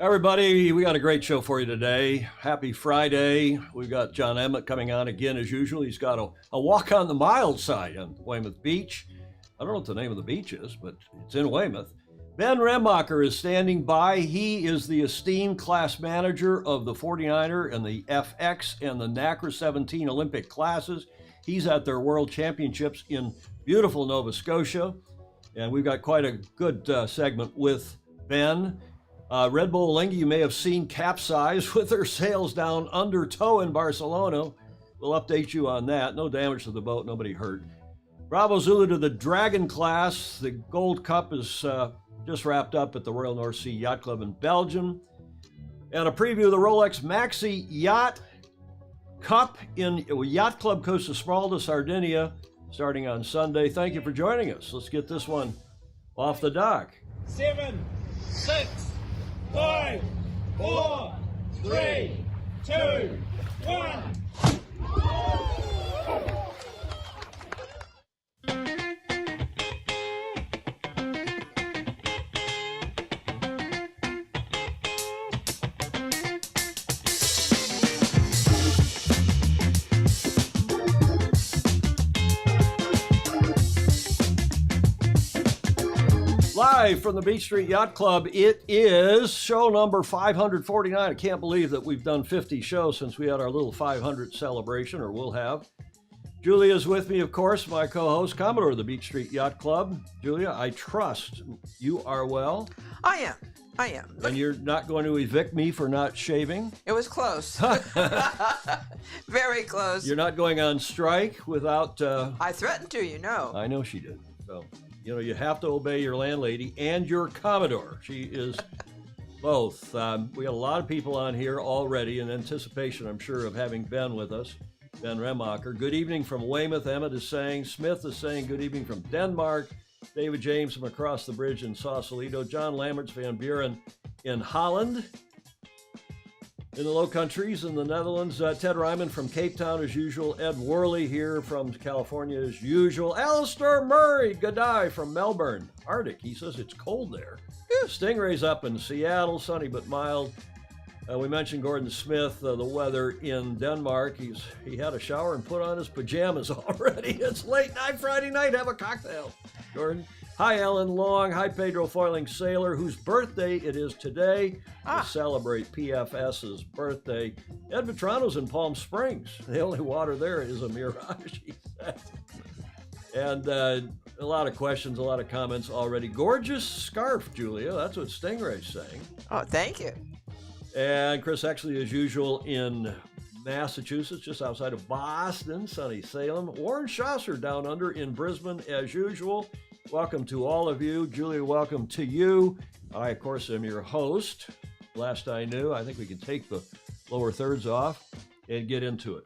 Everybody, we got a great show for you today. Happy Friday. We've got John Emmett coming on again as usual. He's got a walk on the mild side on Weymouth Beach. I don't know what the name of the beach is, but it's in Weymouth. Ben Ramacher is standing by. He is the esteemed class manager of the 49er and the FX and the NACRA 17 Olympic classes. He's at their World Championships in beautiful Nova Scotia. And we've got quite a good segment with Ben. Red Bull Lingy, you may have seen capsize with their sails down under tow in Barcelona. We'll update you on that. No damage to the boat, nobody hurt. Bravo Zulu to the Dragon class. The Gold Cup is just wrapped up at the Royal North Sea Yacht Club in Belgium. And a preview of the Rolex Maxi Yacht Cup in Yacht Club Costa Smeralda, Sardinia, starting on Sunday. Thank you for joining us. Let's get this one off the dock. 7, 6, 5, 4, 3, 2, 1. Live from the Beach Street Yacht Club, it is show number 549. I can't believe that we've done 50 shows since we had our little 500 celebration, or will have. Julia's with me, of course, my co-host, Commodore of the Beach Street Yacht Club. Julia, I trust you are well. I am. And you're not going to evict me for not shaving? It was close. Very close. You're not going on strike without... I threatened to, you know. I know she did. So, you have to obey your landlady and your Commodore. She is both. We got a lot of people on here already in anticipation, I'm sure, of having Ben with us, Ben Ramacher. Good evening from Weymouth, Emmett is saying. Smith is saying good evening from Denmark. David James from across the bridge in Sausalito. John Lammerts Van Buren in Holland. In the Low Countries, in the Netherlands, Ted Ryman from Cape Town as usual. Ed Worley here from California as usual. Alistair Murray, G'day from Melbourne. Arctic, he says it's cold there. Stingray's up in Seattle, sunny but mild. We mentioned Gordon Smith, the weather in Denmark. He had a shower and put on his pajamas already. It's late night, Friday night, have a cocktail. Gordon. Hi, Ellen Long. Hi, Pedro Foiling Sailor, whose birthday it is today. To celebrate PFS's birthday. Ed Vitrano's in Palm Springs. The only water there is a mirage, he said. And a lot of questions, a lot of comments already. Gorgeous scarf, Julia. That's what Stingray's saying. Oh, thank you. And Chris Exley, as usual, in Massachusetts, just outside of Boston, sunny Salem. Warren Schlosser down under in Brisbane, as usual. Welcome to all of you. Julia, welcome to you. I, of course, am your host. Last I knew, I think we can take the lower thirds off and get into it.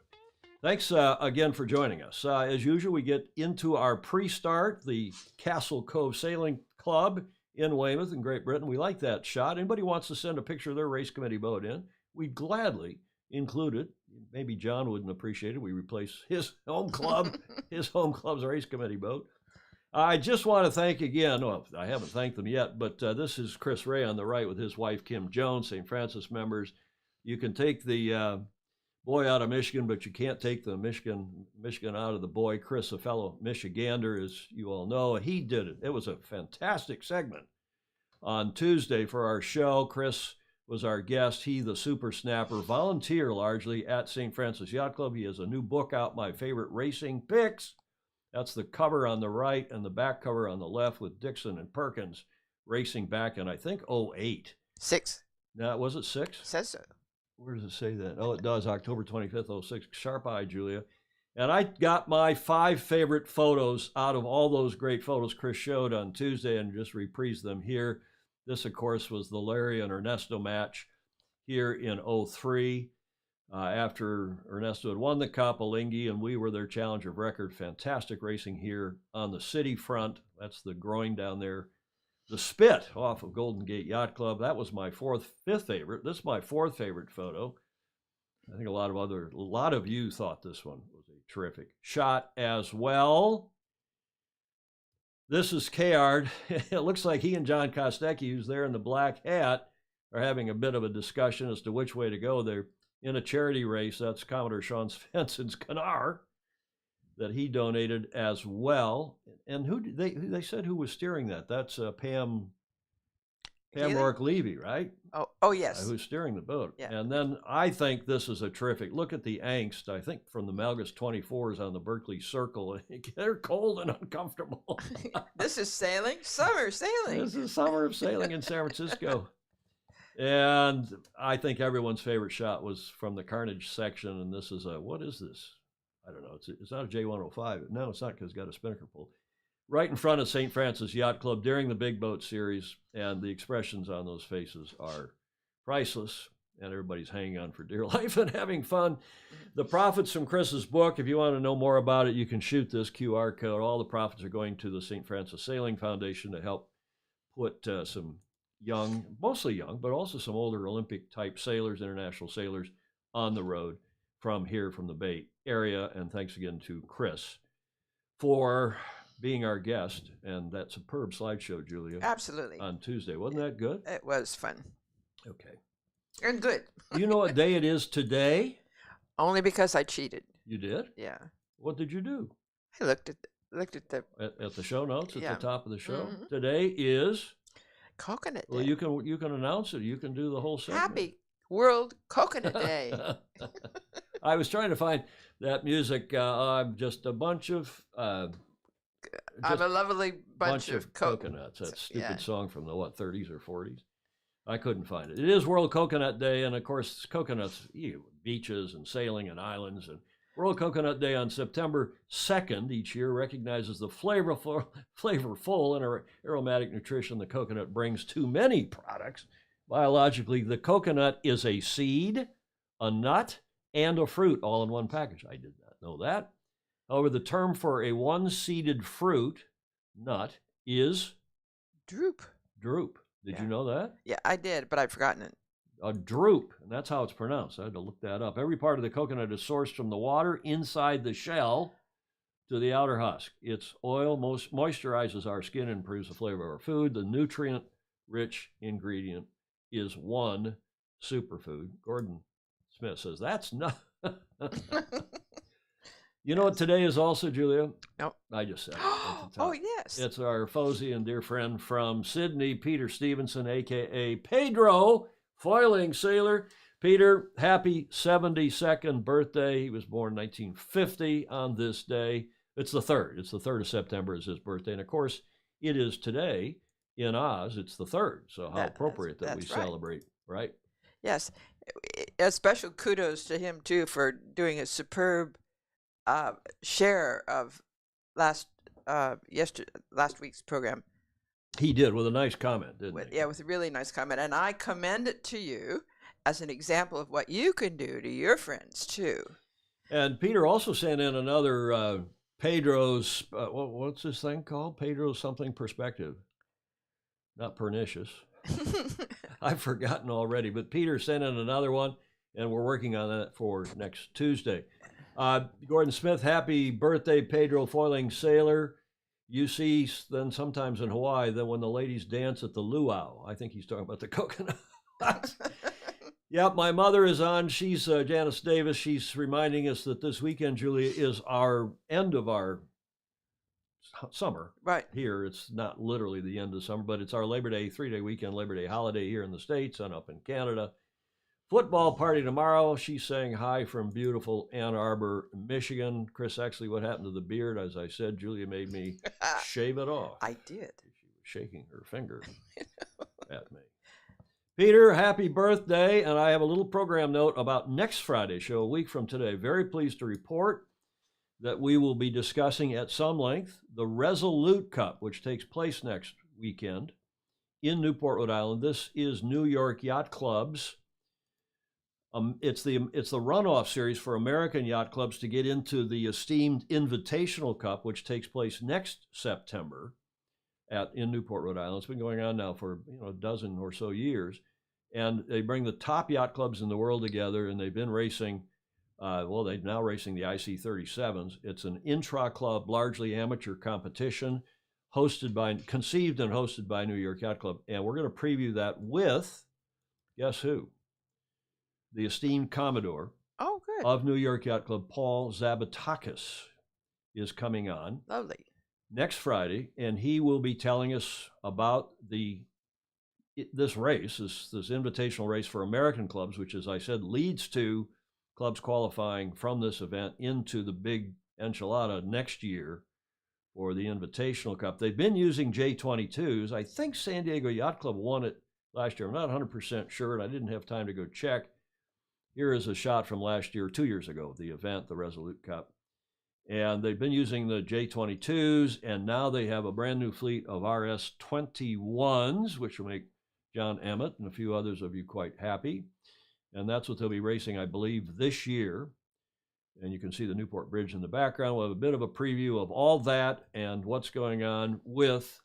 Thanks again for joining us. As usual, we get into our pre-start, the Castle Cove Sailing Club in Weymouth in Great Britain. We like that shot. Anybody wants to send a picture of their race committee boat in, we'd gladly include it. Maybe John wouldn't appreciate it. We replace his home club, his home club's race committee boat. I just want to thank again, well, I haven't thanked them yet, but this is Chris Ray on the right with his wife, Kim Jones, St. Francis members. You can take the boy out of Michigan, but you can't take the Michigan out of the boy. Chris, a fellow Michigander, as you all know, he did it. It was a fantastic segment on Tuesday for our show. Chris was our guest. He, the super snapper, volunteer largely at St. Francis Yacht Club. He has a new book out, My Favorite Racing Picks. That's the cover on the right and the back cover on the left with Dixon and Perkins racing back in, I think, 08. 6. Now, was it 6? Says so. Where does it say that? Oh, it does, October 25th, 06. Sharp eye, Julia. And I got my 5 favorite photos out of all those great photos Chris showed on Tuesday and just reprised them here. This, of course, was the Larry and Ernesto match here in 03. After Ernesto had won the Cup, Alinghi, and we were their challenger of record. Fantastic racing here on the city front. That's the groin down there. The Spit off of Golden Gate Yacht Club. That was my fifth favorite. This is my 4th favorite photo. I think a lot of you thought this one was a terrific shot as well. This is Kayard. It looks like he and John Kostecki, who's there in the black hat, are having a bit of a discussion as to which way to go. They're in a charity race. That's Commodore Sean Svenson's Canar that he donated as well. And they said who was steering that? That's Pam Healy? Rourke Levy, right? Oh yes. Who's steering the boat. Yeah. And then I think this is a terrific look at the angst, I think, from the Malgus 24s on the Berkeley Circle. They're cold and uncomfortable. This is sailing, summer sailing. This is summer of sailing in San Francisco. And I think everyone's favorite shot was from the Carnage section. And this is what is this? I don't know. It's not a J105. No, it's not, because it's got a spinnaker pull. Right in front of St. Francis Yacht Club during the Big Boat Series, and the expressions on those faces are priceless, and everybody's hanging on for dear life and having fun. The profits from Chris's book, if you want to know more about it, you can shoot this QR code. All the profits are going to the St. Francis Sailing Foundation to help put some young, mostly young, but also some older Olympic-type sailors, international sailors, on the road from the Bay Area. And thanks again to Chris for being our guest, and that superb slideshow, Julia. Absolutely. On Tuesday. Wasn't that good? It was fun. Okay. And good. You know what day it is today? Only because I cheated. You did? Yeah. What did you do? I looked at the At the show notes at Yeah. the top of the show? Mhm. Today is, Coconut Day. well, you can announce it. You can do the whole segment. Happy World Coconut Day. I was trying to find that music. I'm just a bunch of I'm a lovely bunch of coconuts. That stupid yeah. song from the 30s or 40s. I couldn't find it. It is World Coconut Day, and of course, coconuts, beaches and sailing and islands. And World Coconut Day on September 2nd each year recognizes the flavorful and aromatic nutrition the coconut brings to many products. Biologically, the coconut is a seed, a nut, and a fruit all in one package. I did not know that. However, the term for a one-seeded fruit, nut, is Droop. drupe. Did you know that? Yeah, I did, but I've forgotten it. A drupe, and that's how it's pronounced. I had to look that up. Every part of the coconut is sourced from the water inside the shell to the outer husk. Its oil moisturizes our skin and improves the flavor of our food. The nutrient-rich ingredient is one superfood. Gordon Smith says, that's not... You know what today is also, Julia? Nope. I just said it. Oh, yes. It's our Fozy and dear friend from Sydney, Peter Stevenson, a.k.a. Pedro, foiling sailor. Peter, happy 72nd birthday. He was born 1950 on this day. It's the 3rd. It's the 3rd of September is his birthday. And, of course, it is today in Oz. It's the 3rd. So how appropriate that we celebrate, right? Yes. A special kudos to him, too, for doing a superb share of last week's program. He did, with a nice comment, didn't he? Yeah, with a really nice comment. And I commend it to you as an example of what you can do to your friends, too. And Peter also sent in another Pedro's, what's this thing called? Pedro's something perspective. Not pernicious. I've forgotten already, but Peter sent in another one, and we're working on that for next Tuesday. Gordon Smith, happy birthday, Pedro, foiling sailor. You see then sometimes in Hawaii, then when the ladies dance at the luau. I think he's talking about the coconut. Yep, my mother is on. She's Janice Davis. She's reminding us that this weekend, Julia, is our end of our summer. Right. Here, it's not literally the end of summer, but it's our Labor Day, 3-day weekend, Labor Day holiday here in the States and up in Canada. Football party tomorrow. She's saying hi from beautiful Ann Arbor, Michigan. Chris, actually, what happened to the beard? As I said, Julia made me shave it off. I did. She was shaking her finger at me. Peter, happy birthday. And I have a little program note about next Friday's show, a week from today. Very pleased to report that we will be discussing at some length the Resolute Cup, which takes place next weekend in Newport, Rhode Island. This is New York Yacht Club's. It's the runoff series for American yacht clubs to get into the esteemed Invitational Cup, which takes place next September in Newport, Rhode Island. It's been going on now for a dozen or so years, and they bring the top yacht clubs in the world together, and they've been racing. They're now racing the IC37s. It's an intra-club, largely amateur competition, conceived and hosted by New York Yacht Club, and we're going to preview that with guess who? The esteemed Commodore Oh, good. of New York Yacht Club, Paul Zabatakis, is coming on Lovely. next Friday, and he will be telling us about this race, this invitational race for American clubs, which, as I said, leads to clubs qualifying from this event into the big enchilada next year for the Invitational Cup. They've been using J22s. I think San Diego Yacht Club won it last year. I'm not 100% sure, and I didn't have time to go check. Here is a shot from last year, 2 years ago, the event, the Resolute Cup. And they've been using the J22s, and now they have a brand new fleet of RS21s, which will make John Emmett and a few others of you quite happy. And that's what they'll be racing, I believe, this year. And you can see the Newport Bridge in the background. We'll have a bit of a preview of all that and what's going on with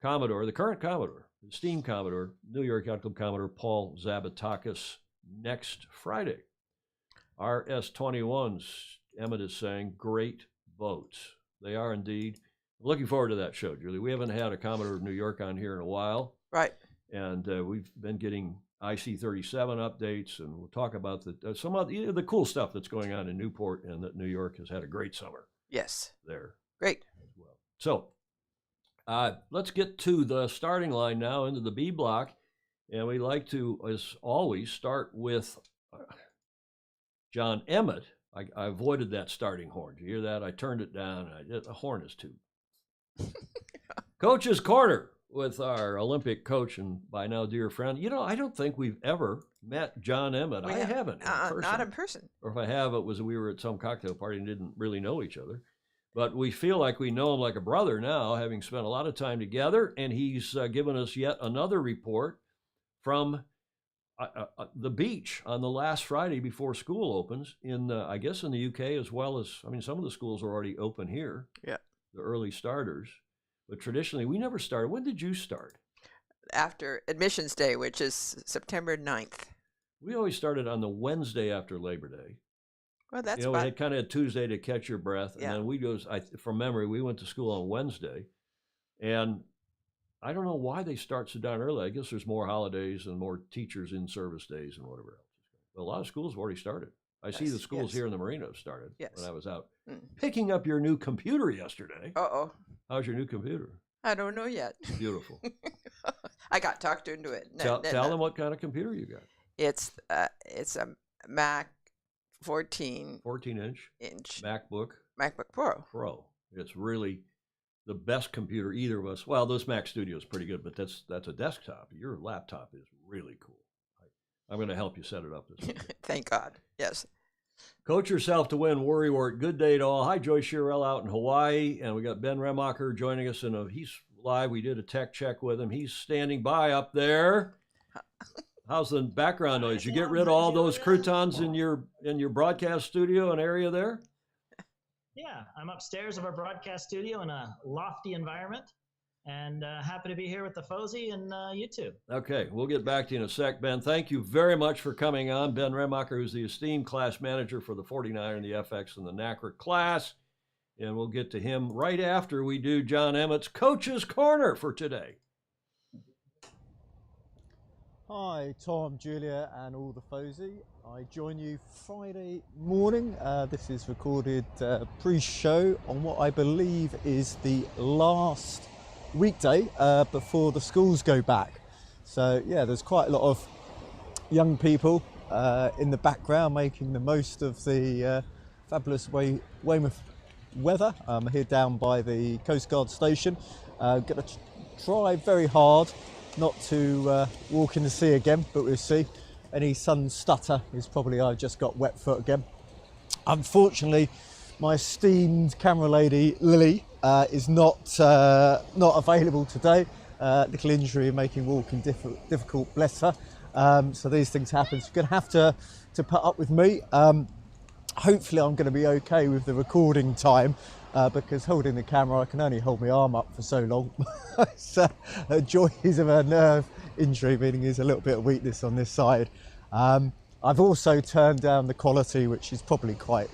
Commodore, the current Commodore, the esteemed Commodore, New York Yacht Club Commodore Paul Zabatakis, next Friday. RS21s, Emmett is saying, great boats. They are indeed. Looking forward to that show, Julie. We haven't had a Commodore of New York on here in a while. Right. And we've been getting IC37 updates, and we'll talk about some of the cool stuff that's going on in Newport, and that New York has had a great summer. Yes. There. Great. As well. So let's get to the starting line now into the B block. And we like to, as always, start with John Emmett. I avoided that starting horn. Did you hear that? I turned it down. The horn is too. Coach's Corner with our Olympic coach and by now dear friend. You know, I don't think we've ever met John Emmett. I haven't. Not in person. Or if I have, it was we were at some cocktail party and didn't really know each other. But we feel like we know him like a brother now, having spent a lot of time together. And he's given us yet another report from the beach on the last Friday before school opens in, I guess, in the UK, as well as, I mean, some of the schools are already open here. Yeah. The early starters. But traditionally, we never started. When did you start? After Admissions Day, which is September 9th. We always started on the Wednesday after Labor Day. Well, that's we had kind of had Tuesday to catch your breath. And then we goes, from memory, we went to school on Wednesday. And I don't know why they start so darn early. I guess there's more holidays and more teachers in service days and whatever else. But a lot of schools have already started. I see the schools here in the marina have started when I was out picking up your new computer yesterday. Uh-oh. How's your new computer? I don't know yet. Beautiful. I got talked into it. Tell them what kind of computer you got. It's a Mac 14 inch MacBook Pro. It's really the best computer either of us. Well, this Mac Studio is pretty good, but that's a desktop. Your laptop is really cool. I'm going to help you set it up this week. Thank God. Yes. Coach yourself to win Worrywart. Good day to all. Hi, Joy Shirell out in Hawaii, and we got Ben Ramacher joining us. He's live. We did a tech check with him. He's standing by up there. How's the background noise? You get rid of all those croutons in your broadcast studio and area there? Yeah, I'm upstairs of our broadcast studio in a lofty environment, and happy to be here with the Fozy and you two. Okay, we'll get back to you in a sec, Ben. Thank you very much for coming on. Ben Ramacher, who's the esteemed class manager for the 49 and the FX and the NACRA class. And we'll get to him right after we do John Emmett's Coach's Corner for today. Hi, Tom, Julia, and all the Fozy. I join you Friday morning. This is recorded pre-show on what I believe is the last weekday before the schools go back. So yeah, there's quite a lot of young people in the background making the most of the fabulous Weymouth weather. I'm here down by the Coast Guard station. Going to try very hard not to walk in the sea again, but we'll see. Any sun stutter is probably I just got wet foot again. Unfortunately, my esteemed camera lady Lily is not available today. Little injury making walking difficult, bless her. So these things happen. So you're going to have to put up with me. Hopefully I'm going to be okay with the recording time because holding the camera I can only hold my arm up for so long. So joys of a nerve injury, meaning there's a little bit of weakness on this side. I've also turned down the quality, which is probably quite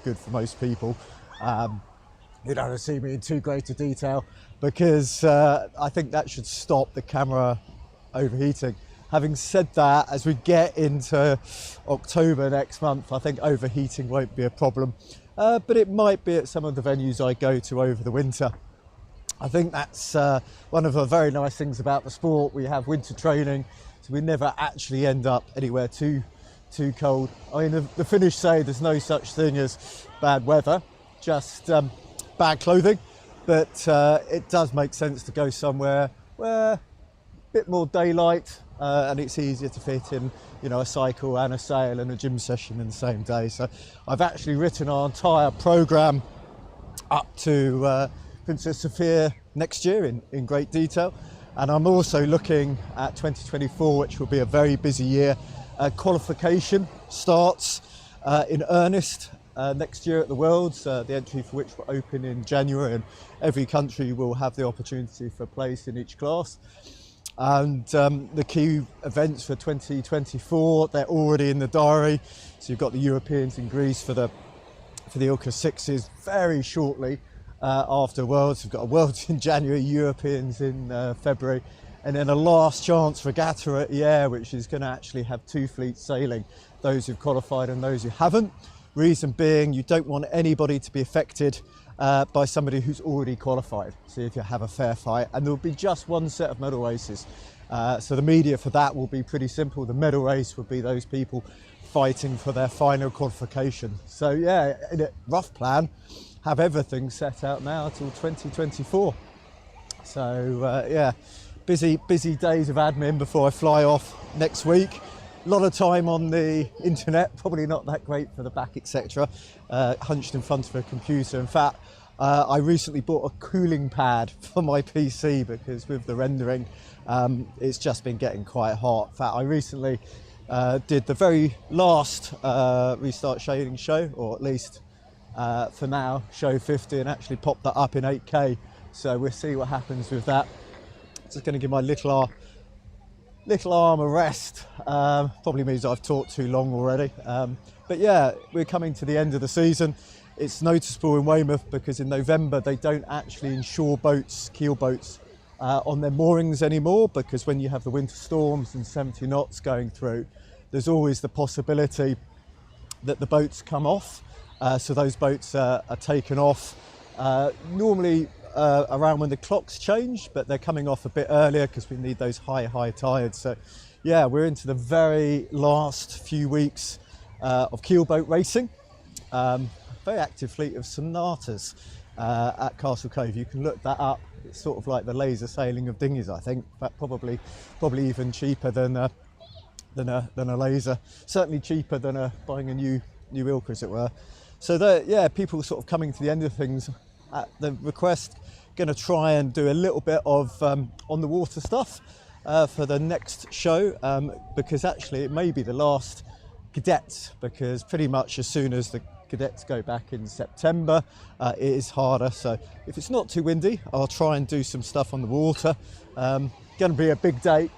good for most people. You don't see me in too great a detail because I think that should stop the camera overheating. Having said that, as we get into October next month, I think overheating won't be a problem, but it might be at some of the venues I go to over the winter. I think that's one of the very nice things about the sport. We have winter training, so we never actually end up anywhere too cold. I mean, the Finnish say there's no such thing as bad weather, just bad clothing, but it does make sense to go somewhere where a bit more daylight, and it's easier to fit in, you know, a cycle and a sail and a gym session in the same day. So I've actually written our entire programme up to Princess Sophia next year in great detail, and I'm also looking at 2024, which will be a very busy year. Qualification starts in earnest next year at the Worlds, the entry for which will open in January, and every country will have the opportunity for a place in each class. And the key events for 2024, they're already in the diary. So you've got the Europeans in Greece for the Ilka Sixes very shortly after Worlds. We've got a Worlds in January, Europeans in February, and then a last chance regatta at Yare, which is going to actually have 2 fleets sailing, those who've qualified and those who haven't. Reason being, you don't want anybody to be affected by somebody who's already qualified. See if you have a fair fight, and there will be just one set of medal races. So the media for that will be pretty simple. The medal race will be those people fighting for their final qualification. So yeah, in a rough plan, have everything set out now till 2024. So yeah, busy days of admin before I fly off next week. A lot of time on the internet, probably not that great for the back, etc. Hunched in front of a computer. In fact, I recently bought a cooling pad for my PC because with the rendering, it's just been getting quite hot. In fact, I recently did the very last Restart Shading show, or at least for now, show 50, and actually popped that up in 8K. So we'll see what happens with that. Just going to give my little arm a rest. Probably means I've talked too long already. But yeah, we're coming to the end of the season. It's noticeable in Weymouth because in November they don't actually insure boats, keel boats, on their moorings anymore, because when you have the winter storms and 70 knots going through, there's always the possibility that the boats come off. So those boats are taken off normally around when the clocks change, but they're coming off a bit earlier because we need those high tides. So yeah, we're into the very last few weeks of keelboat racing. Very active fleet of sonatas at Castle Cove. You can look that up. It's sort of like the laser sailing of dinghies, I think, but probably even cheaper than a laser. Certainly cheaper than buying a new Ilka, as it were. So yeah, people sort of coming to the end of things at the request. Going to try and do a little bit of on the water stuff for the next show, because actually it may be the last cadets, because pretty much as soon as the cadets go back in September, it is harder. So if it's not too windy, I'll try and do some stuff on the water. Going to be a big day,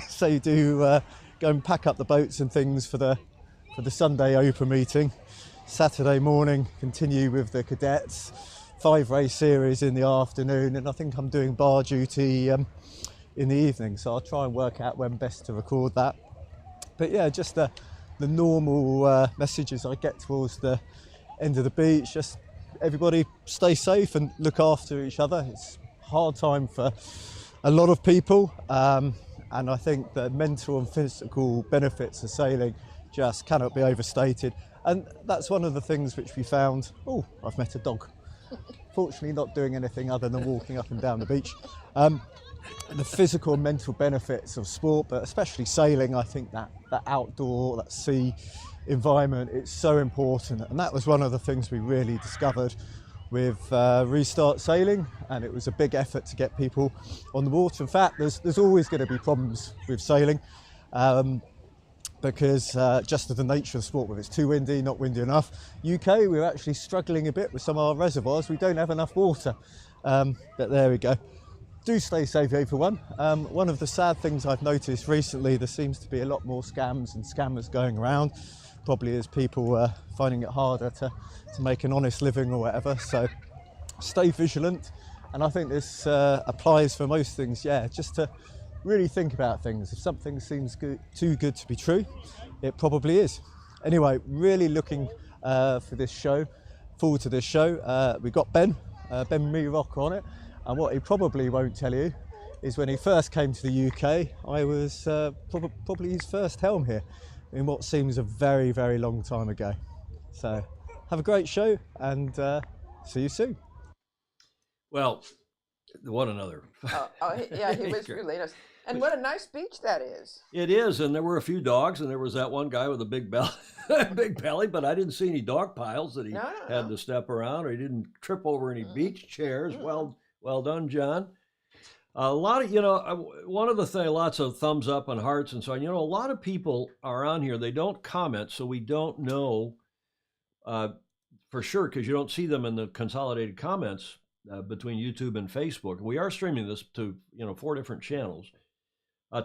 so you do go and pack up the boats and things for the Sunday Open meeting. Saturday morning, continue with the cadets. 5-race series in the afternoon, and I think I'm doing bar duty in the evening, so I'll try and work out when best to record that. But yeah, just the normal messages I get towards the end of the beach. Just everybody stay safe and look after each other. It's a hard time for a lot of people, and I think the mental and physical benefits of sailing just cannot be overstated. And that's one of the things which we found. Oh, I've met a dog. Fortunately not doing anything other than walking up and down the beach. The physical and mental benefits of sport, but especially sailing, I think that outdoor, that sea environment, it's so important. And that was one of the things we really discovered with Restart Sailing, and it was a big effort to get people on the water. In fact, there's always going to be problems with sailing, because just of the nature of the sport, whether it's too windy, not windy enough. UK, we're actually struggling a bit with some of our reservoirs. We don't have enough water, but there we go. Do stay safe, everyone. One of the sad things I've noticed recently, there seems to be a lot more scams and scammers going around, probably as people finding it harder to make an honest living or whatever. So stay vigilant, and I think this applies for most things. Yeah, just to really think about things. If something seems too good to be true, it probably is. Anyway, really looking for this show, forward to this show. We've got Ben Remocker on it, and what he probably won't tell you is when he first came to the UK, I was probably his first helm here in what seems a very, very long time ago. So have a great show, and see you soon. Well, what another. Yeah, he was really nice. And what a nice beach that is. It is, and there were a few dogs, and there was that one guy with a big belly, big belly, but I didn't see any dog piles that he had to step around, or he didn't trip over any beach chairs. Well done, John. A lot of, one of the things, lots of thumbs up and hearts and so on. A lot of people are on here. They don't comment, so we don't know for sure, because you don't see them in the consolidated comments between YouTube and Facebook. We are streaming this to 4 different channels.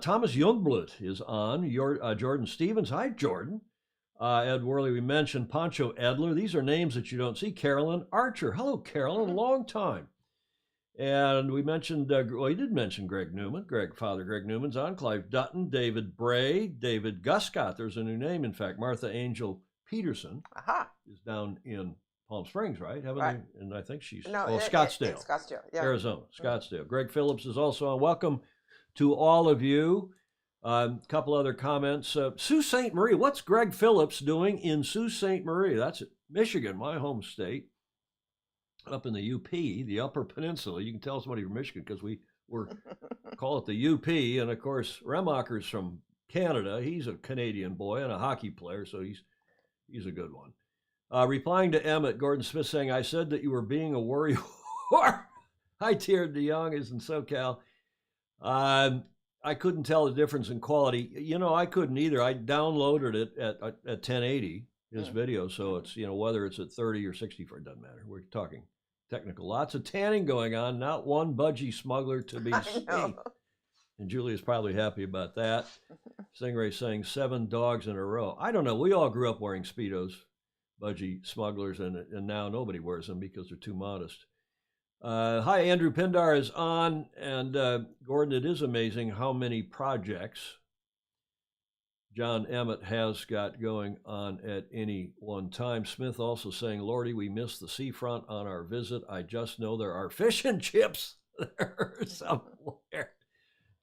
Thomas Youngblood is on. Jordan Stevens. Hi, Jordan. Ed Worley, we mentioned. Pancho Edler. These are names that you don't see. Carolyn Archer. Hello, Carolyn. Long time. And we mentioned, he did mention Greg Newman. Father Greg Newman's on. Clive Dutton. David Bray. David Guscott. There's a new name, in fact. Martha Angel Peterson is down in Palm Springs, right? Haven't they? And I think she's Scottsdale. Scottsdale, yeah. Arizona, Scottsdale. Greg Phillips is also on. Welcome to all of you. A couple other comments. Sault Ste. Marie. What's Greg Phillips doing in Sault Ste. Marie? That's Michigan, my home state, up in the UP, the Upper Peninsula. You can tell somebody from Michigan because we call it the UP. And of course, Ramacher's from Canada. He's a Canadian boy and a hockey player, so he's a good one. Replying to Emmett, Gordon Smith saying, I said that you were being a worry whore. Hi, Tier DeYoung is in SoCal. I couldn't tell the difference in quality. I couldn't either. I downloaded it at 1080, his video, so it's, whether it's at 30 or 64, it doesn't matter. We're talking technical. Lots of tanning going on, not one budgie smuggler to be seen. And Julia's probably happy about that. Stingray saying 7 dogs in a row. I don't know. We all grew up wearing Speedos, budgie smugglers, and now nobody wears them because they're too modest. Hi, Andrew Pindar is on, and Gordon, it is amazing how many projects John Emmett has got going on at any one time. Smith also saying, Lordy, we missed the seafront on our visit. I just know there are fish and chips there somewhere.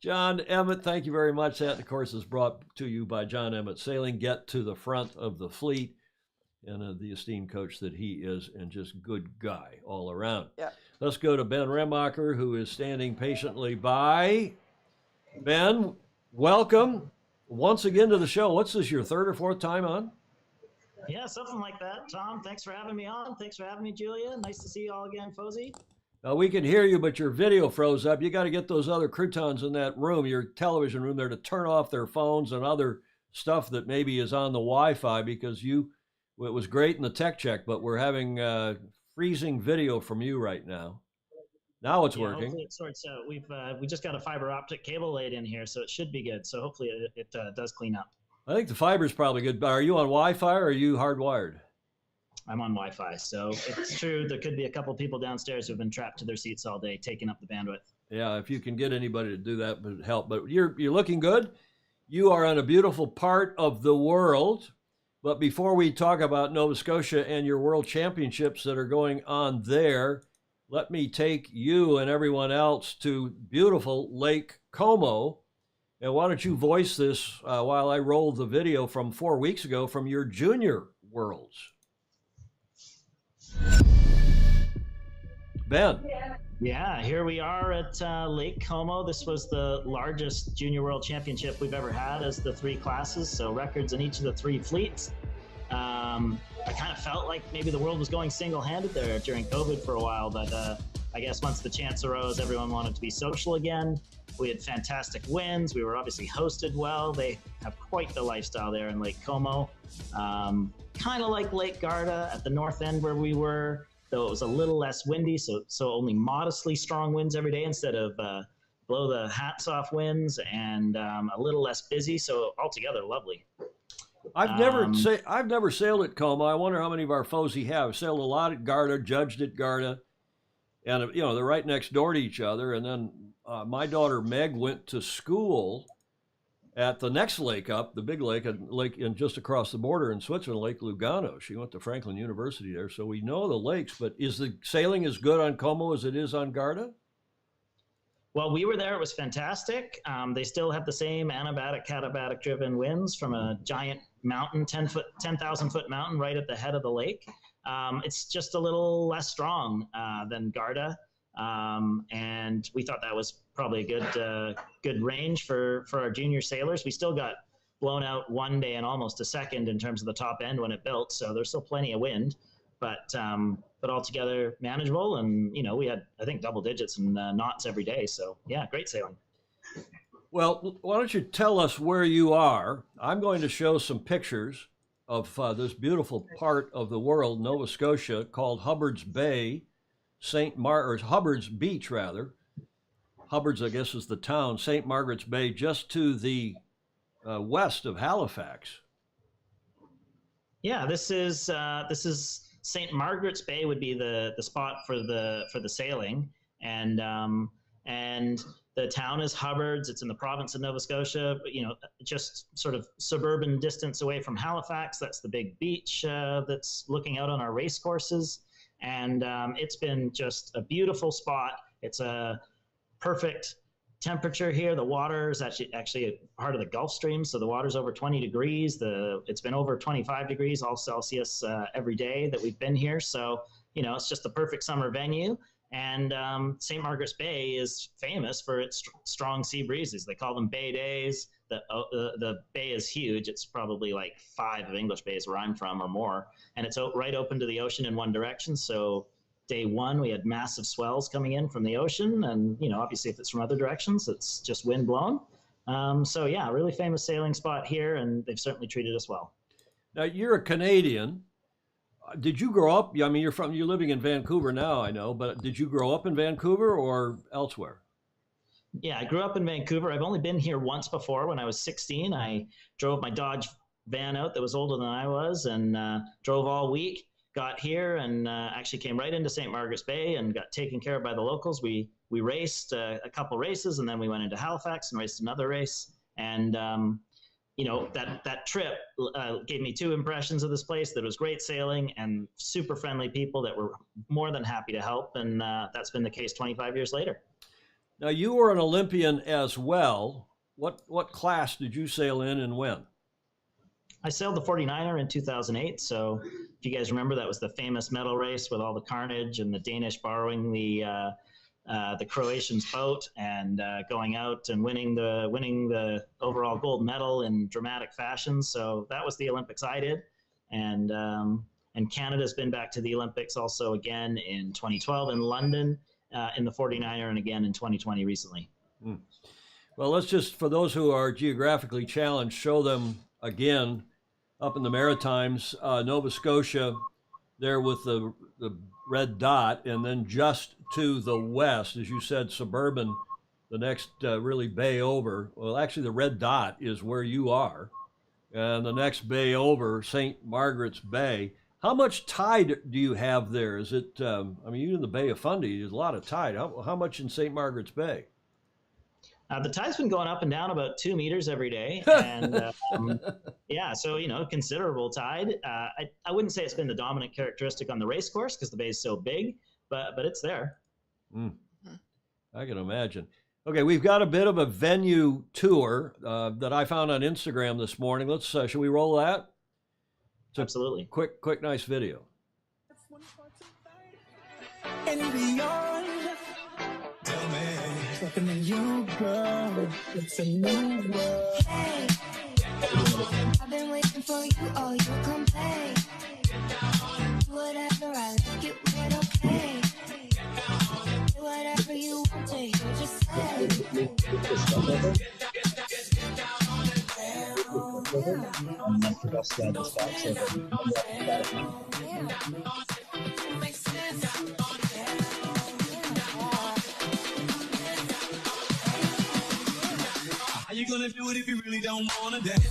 John Emmett, thank you very much. That, of course, is brought to you by John Emmett Sailing. Get to the front of the fleet, and the esteemed coach that he is, and just good guy all around. Yeah. Let's go to Ben Ramacher, who is standing patiently by. Ben, welcome once again to the show. What's this, your 3rd or 4th time on? Yeah, something like that. Tom, thanks for having me on. Thanks for having me, Julia. Nice to see you all again, Fozy. We can hear you, but your video froze up. You got to get those other croutons in that room, your television room there, to turn off their phones and other stuff that maybe is on the Wi-Fi, because it was great in the tech check, but we're having freezing video from you right now. Now it's working. Hopefully it sorts out. We just got a fiber optic cable laid in here, so it should be good. So hopefully it does clean up. I think the fiber's probably good. But are you on Wi-Fi or are you hardwired? I'm on Wi-Fi, so it's true. There could be a couple people downstairs who've been trapped to their seats all day, taking up the bandwidth. Yeah, if you can get anybody to do that, would help. But you're looking good. You are on a beautiful part of the world. But before we talk about Nova Scotia and your world championships that are going on there, let me take you and everyone else to beautiful Lake Como. And why don't you voice this while I roll the video from 4 weeks ago from your junior worlds? Ben. Yeah, here we are at Lake Como. This was the largest junior world championship we've ever had as the 3 classes, so records in each of the 3 fleets. I kind of felt like maybe the world was going single-handed there during COVID for a while, but I guess once the chance arose, everyone wanted to be social again. We had fantastic wins. We were obviously hosted well. They have quite the lifestyle there in Lake Como. Kind of like Lake Garda at the north end where we were, though it was a little less windy, so only modestly strong winds every day instead of blow the hats off winds, and a little less busy, so altogether lovely. I've never sailed at Como. I wonder how many of our Fozy have. Sailed a lot at Garda, judged at Garda, and they're right next door to each other. And then my daughter Meg went to school at the next lake up, the big lake, and just across the border in Switzerland, Lake Lugano. She went to Franklin University there, so we know the lakes. But is the sailing as good on Como as it is on Garda? Well, we were there. It was fantastic. They still have the same anabatic, katabatic driven winds from a giant mountain, 10,000 foot mountain right at the head of the lake. It's just a little less strong than Garda. And we thought that was probably a good range for our junior sailors. We still got blown out one day and almost a second in terms of the top end when it built. So there's still plenty of wind, but altogether manageable. And, we had, I think, double digits and knots every day. So yeah, great sailing. Well, why don't you tell us where you are? I'm going to show some pictures of this beautiful part of the world, Nova Scotia, called Hubbard's Bay, Hubbard's Beach, rather. Hubbard's, I guess, is the town. St. Margaret's Bay, just to the west of Halifax. Yeah, this is St. Margaret's Bay would be the spot for the sailing, and the town is Hubbard's. It's in the province of Nova Scotia, but just sort of suburban distance away from Halifax. That's the big beach that's looking out on our race courses, and it's been just a beautiful spot. It's a perfect temperature here. The water is actually a part of the Gulf Stream, so the water's over 20 degrees. It's been over 25 degrees all Celsius every day that we've been here. So it's just the perfect summer venue. And St. Margaret's Bay is famous for its strong sea breezes. They call them Bay Days. The bay is huge. It's probably like 5 English bays where I'm from or more, and it's right open to the ocean in one direction. So day one, we had massive swells coming in from the ocean, and obviously if it's from other directions, it's just wind blown. So yeah, really famous sailing spot here, and they've certainly treated us well. Now, you're a Canadian. Did you grow up? I mean, you're living in Vancouver now, I know, but did you grow up in Vancouver or elsewhere? Yeah, I grew up in Vancouver. I've only been here once before. When I was 16, I drove my Dodge van out that was older than I was, and drove all week. Got here and actually came right into St. Margaret's Bay and got taken care of by the locals. We raced a couple races, and then we went into Halifax and raced another race. And that trip gave me 2 impressions of this place. That was great sailing and super friendly people that were more than happy to help. And that's been the case 25 years later. Now, you were an Olympian as well. What class did you sail in and when? I sailed the 49er in 2008. So if you guys remember, that was the famous medal race with all the carnage and the Danish borrowing the Croatians' boat and going out and winning the overall gold medal in dramatic fashion. So that was the Olympics I did, and Canada's been back to the Olympics also again in 2012 in London in the 49er, and again in 2020 recently. Well, let's just, for those who are geographically challenged, show them again up in the Maritimes, Nova Scotia, there with the red dot, and then just to the west, as you said, suburban, the next really bay over. Well, actually, the red dot is where you are, and the next bay over, St. Margaret's Bay. How much tide do you have there? Is it? I mean, you're in the Bay of Fundy. There's a lot of tide. How much in St. Margaret's Bay? The tide's been going up and down about 2 meters every day, and yeah, so considerable tide. I wouldn't say it's been the dominant characteristic on the race course because the bay is so big, but it's there. I can imagine. Okay, we've got a bit of a venue tour that I found on Instagram this morning. Let's should we roll that? Absolutely. Quick, nice video. And beyond. Tell me. Talking to you, girl. It's a new world. Hey, I've been waiting for you, oh, you come play. Whatever, I like it, but okay. Whatever you want to hear, just say. How you gonna do it if you really don't wanna dance?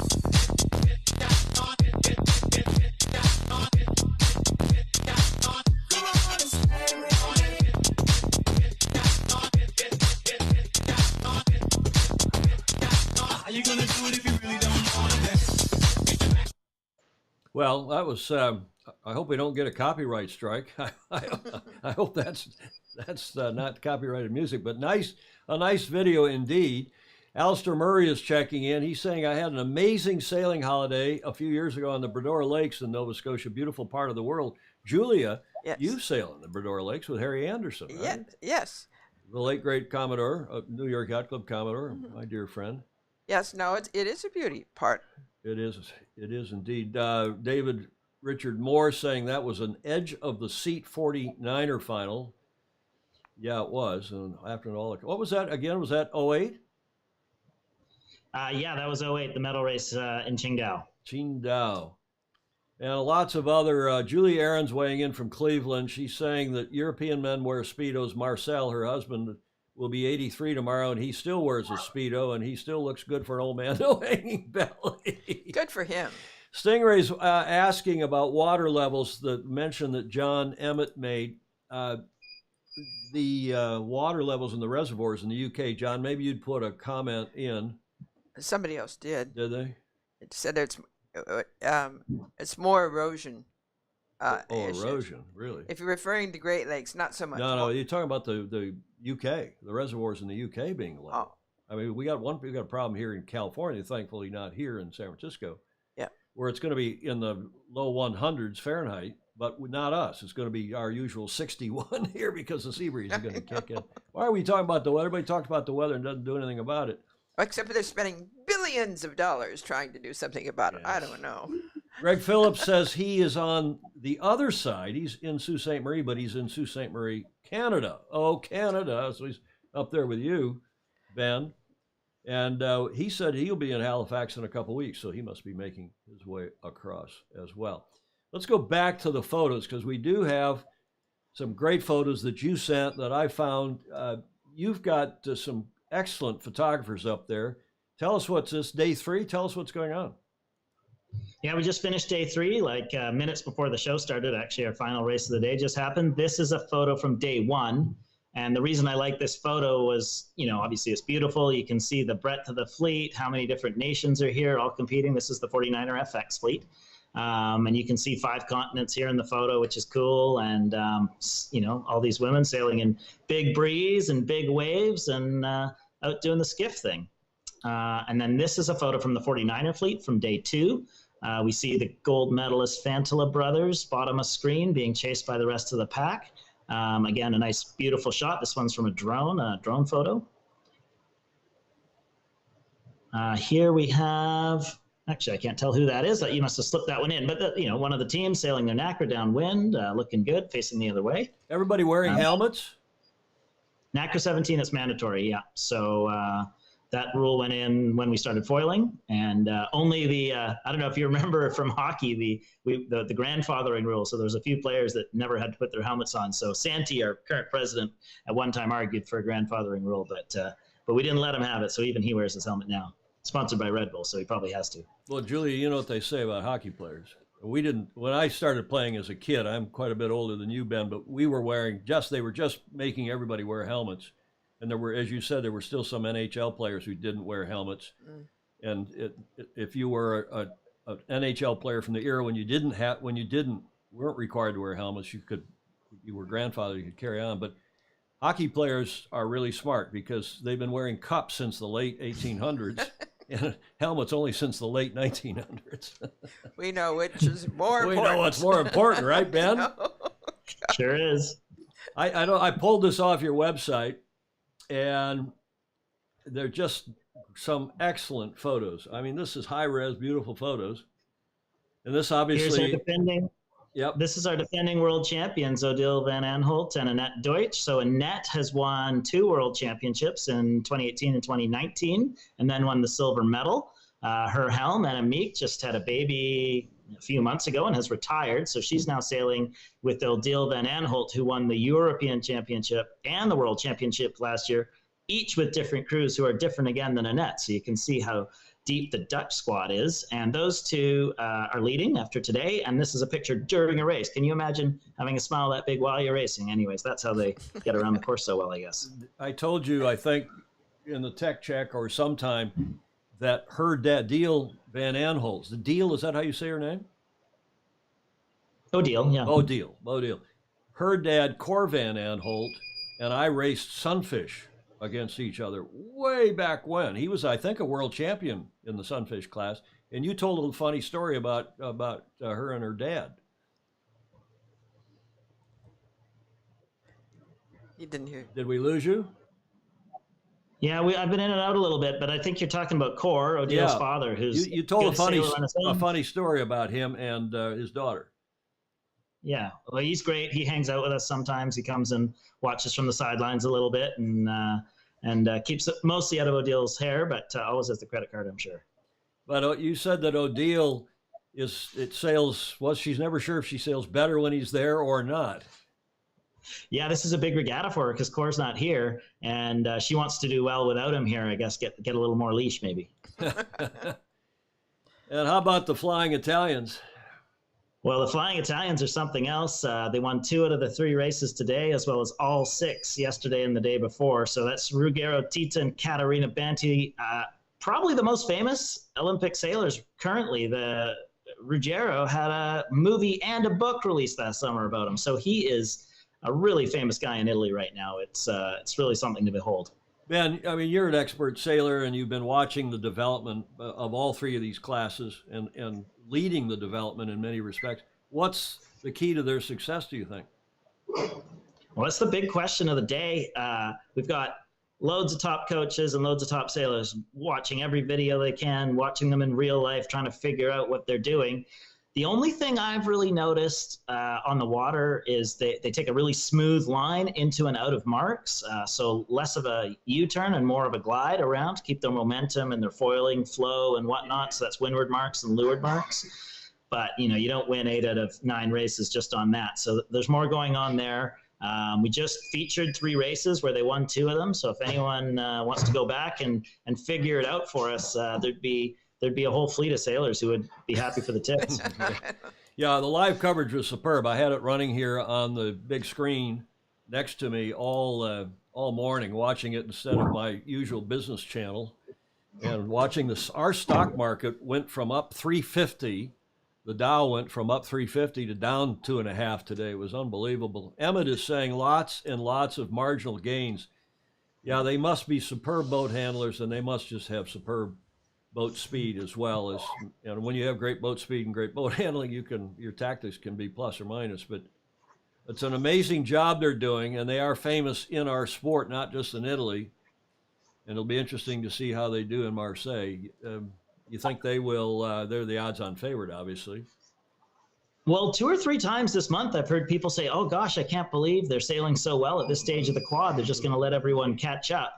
Come on, wanna do it if you really don't wanna dance. Well, that was. I hope we don't get a copyright strike. I hope that's not copyrighted music, but a nice video indeed. Alistair Murray is checking in. He's saying, I had an amazing sailing holiday a few years ago on the Bredor Lakes in Nova Scotia, beautiful part of the world. Julia, Yes. you sailed on the Bredor Lakes with Harry Anderson, right? Yeah, yes. The late, great Commodore, New York Yacht Club Commodore, my dear friend. Yes, no, it is a beauty part. It is indeed. David Richard Moore saying that was an edge of the seat 49er final. Yeah, it was. And after all, what was that again? Was that 08? Yeah, that was 08, the medal race in Qingdao. Qingdao. And lots of other, Julie Aaron's weighing in from Cleveland. She's saying that European men wear Speedos. Marcel, her husband, will be 83 tomorrow, and he still wears a Speedo, and he still looks good for an old man, no hanging belly. Good for him. Stingray's asking about water levels, the mention that John Emmett made. The water levels in the reservoirs in the UK, John, maybe you'd put a comment in. Somebody else did. Did they? It said it's more erosion. Issues. Erosion, really? If you're referring to Great Lakes, not so much. No, you're talking about the UK, the reservoirs in the UK being low. Oh. I mean, we got a problem here in California, thankfully not here in San Francisco. Yeah. Where it's going to be in the low 100s Fahrenheit, but not us. It's going to be our usual 61 here because the sea breeze is going to kick in. Why are we talking about the weather? Everybody talks about the weather and doesn't do anything about it. Except for they're spending billions of dollars trying to do something about it. I don't know. Greg Phillips says he is on the other side. He's in Sault Ste. Marie, but he's in Sault Ste. Marie, Canada. Oh, Canada. So he's up there with you, Ben. And he said he'll be in Halifax in a couple weeks, so he must be making his way across as well. Let's go back to the photos because we do have some great photos that you sent that I found. You've got some excellent photographers up there. Tell us what's this, day 3? Tell us what's going on. Yeah, we just finished day 3, like minutes before the show started. Actually, our final race of the day just happened. This is a photo from day 1. And the reason I like this photo was, obviously it's beautiful. You can see the breadth of the fleet, how many different nations are here all competing. This is the 49er FX fleet. And you can see 5 continents here in the photo, which is cool. And, all these women sailing in big breeze and big waves and out doing the skiff thing. And then this is a photo from the 49er fleet from day 2. We see the gold medalist Fantala brothers, bottom of screen, being chased by the rest of the pack. Again, a nice, beautiful shot. This one's from a drone photo. Here we have, actually, I can't tell who that is. You must have slipped that one in. But, one of the teams sailing their Nacre downwind, looking good, facing the other way. Everybody wearing helmets? Nacre 17 is mandatory, yeah. So that rule went in when we started foiling, and only the I don't know if you remember from hockey the grandfathering rule. So there's a few players that never had to put their helmets on. So Santee, our current president, at one time argued for a grandfathering rule, but we didn't let him have it. So even he wears his helmet now. Sponsored by Red Bull, so he probably has to. Well, Julia, you know what they say about hockey players. We didn't, when I started playing as a kid, I'm quite a bit older than you, Ben, but we were they were just making everybody wear helmets. And there were, as you said, there were still some NHL players who didn't wear helmets. And if you were an NHL player from the era when you weren't required to wear helmets, you were grandfathered, you could carry on. But hockey players are really smart because they've been wearing cups since the late 1800s and helmets only since the late 1900s. We know which is more important. We know what's more important, right, Ben? Sure is. I pulled this off your website. And they're just some excellent photos. I mean, this is high-res, beautiful photos. And this obviously... This is our defending world champions, Odile van Aanholt and Annette Deutsch. So Annette has won 2 world championships in 2018 and 2019, and then won the silver medal. Her helm, Anna Meek, just had a baby a few months ago and has retired. So she's now sailing with Odile van Aanholt, who won the European Championship and the World Championship last year, each with different crews who are different again than Annette. So you can see how deep the Dutch squad is. And those 2 are leading after today. And this is a picture during a race. Can you imagine having a smile that big while you're racing? Anyways, that's how they get around the course so well, I guess. I told you, I think, in the tech check or sometime, that her dad, Deal Van Aanholt's, the Deal, is that how you say her name? Odile, yeah. Odile. Her dad, Cor Van Aanholt, and I raced Sunfish against each other way back when. He was, I think, a world champion in the Sunfish class. And you told a little funny story about her and her dad. He didn't hear. Did we lose you? Yeah, I've been in and out a little bit, but I think you're talking about Cor, Odile's father, who's you told good sailor on his own. a funny story about him and his daughter. Yeah, well, he's great. He hangs out with us sometimes. He comes and watches from the sidelines a little bit, and keeps it mostly out of Odile's hair, but always has the credit card, I'm sure. But you said that Odile sails. Well, she's never sure if she sails better when he's there or not. Yeah, this is a big regatta for her because Cor's not here, and she wants to do well without him here. I guess get a little more leash, maybe. And how about the Flying Italians? Well, the Flying Italians are something else. They won 2 out of the 3 races today, as well as all 6 yesterday and the day before. So that's Ruggero Tita and Caterina Banti, probably the most famous Olympic sailors currently. The Ruggero had a movie and a book released last summer about him. So he is a really famous guy in Italy right now. It's really something to behold. Ben, I mean, you're an expert sailor, and you've been watching the development of all 3 of these classes and leading the development in many respects. What's the key to their success, do you think? Well, that's the big question of the day. We've got loads of top coaches and loads of top sailors watching every video they can, watching them in real life, trying to figure out what they're doing. The only thing I've really noticed on the water is they take a really smooth line into and out of marks, so less of a U-turn and more of a glide around to keep their momentum and their foiling flow and whatnot. So that's windward marks and leeward marks. But, you don't win 8 out of 9 races just on that. So there's more going on there. We just featured 3 races where they won 2 of them. So if anyone wants to go back and figure it out for us, there'd be a whole fleet of sailors who would be happy for the tips. Yeah, the live coverage was superb. I had it running here on the big screen next to me all morning, watching it instead of my usual business channel, and watching our stock market went from up 350. The Dow went from up 350 to down 2.5 today. It was unbelievable. Emmett is saying lots and lots of marginal gains. Yeah, they must be superb boat handlers, and they must just have superb boat speed as well. As when you have great boat speed and great boat handling, your tactics can be plus or minus. But it's an amazing job they're doing, and they are famous in our sport, not just in Italy. And it'll be interesting to see how they do in Marseille. You think they will? They're the odds-on favorite, obviously. Well, 2 or 3 times this month, I've heard people say, "Oh gosh, I can't believe they're sailing so well at this stage of the quad. They're just going to let everyone catch up."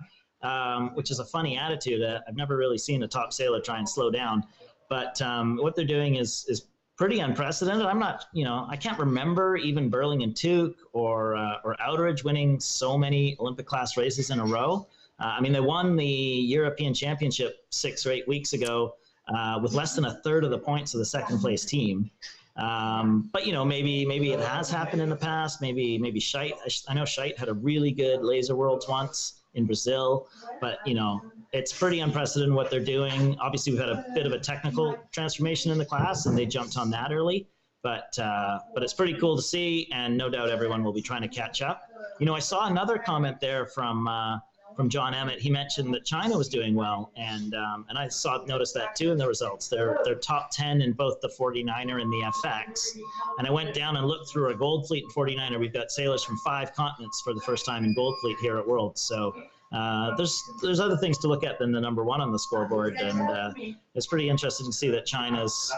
Which is a funny attitude. I've never really seen a top sailor try and slow down, but what they're doing is pretty unprecedented. I'm not, I can't remember even Burling and Tuke or Utteridge winning so many Olympic class races in a row. I mean, they won the European Championship 6 or 8 weeks ago with less than a third of the points of the second place team. But maybe it has happened in the past. Maybe Scheidt. I know Scheidt had a really good Laser Worlds once in Brazil, but it's pretty unprecedented what they're doing. Obviously, we've had a bit of a technical transformation in the class, and they jumped on that early. But it's pretty cool to see, and no doubt everyone will be trying to catch up. I saw another comment there from John Emmett. He mentioned that China was doing well, and I noticed that too in the results. They're top 10 in both the 49er and the FX. And I went down and looked through our Gold Fleet and 49er. We've got sailors from 5 continents for the first time in Gold Fleet here at Worlds. So there's other things to look at than the number 1 on the scoreboard, and it's pretty interesting to see that China's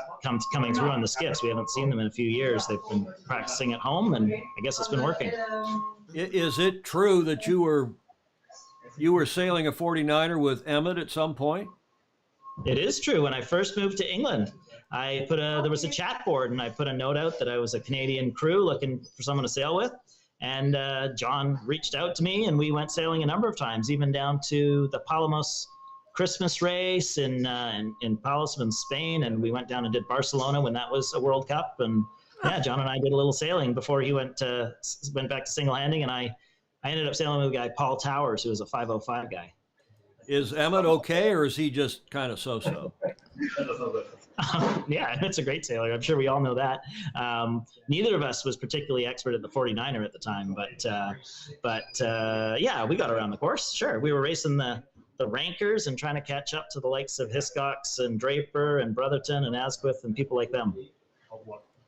coming through on the skiffs. We haven't seen them in a few years. They've been practicing at home, and I guess it's been working. Is it true that you were sailing a 49er with Emmett at some point? It is true. When I first moved to England, there was a chat board, and I put a note out that I was a Canadian crew looking for someone to sail with. And John reached out to me, and we went sailing a number of times, even down to the Palamos Christmas race in Palos in Spain. And we went down and did Barcelona when that was a World Cup. And yeah, John and I did a little sailing before he went back to single handing, and I ended up sailing with a guy, Paul Towers, who was a 505 guy. Is Emmett okay, or is he just kind of so-so? Yeah, it's a great sailor. I'm sure we all know that. Neither of us was particularly expert at the 49er at the time, but yeah, we got around the course. Sure, we were racing the rankers and trying to catch up to the likes of Hiscox and Draper and Brotherton and Asquith and people like them.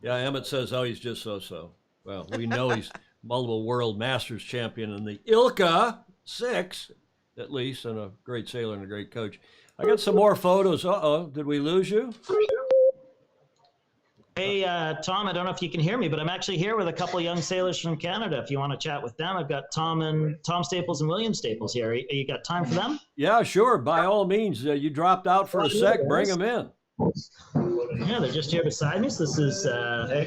Yeah, Emmett says, oh, he's just so-so. Well, we know he's multiple world masters champion in the Ilka 6, at least, and a great sailor and a great coach. I got some more photos. Uh-oh, did we lose you? Hey, Tom, I don't know if you can hear me, but I'm actually here with a couple of young sailors from Canada. If you want to chat with them, I've got Tom Staples and William Staples here. You got time for them? Yeah, sure. By all means, you dropped out for a sec. Bring them in. Yeah, they're just here beside me. So this is,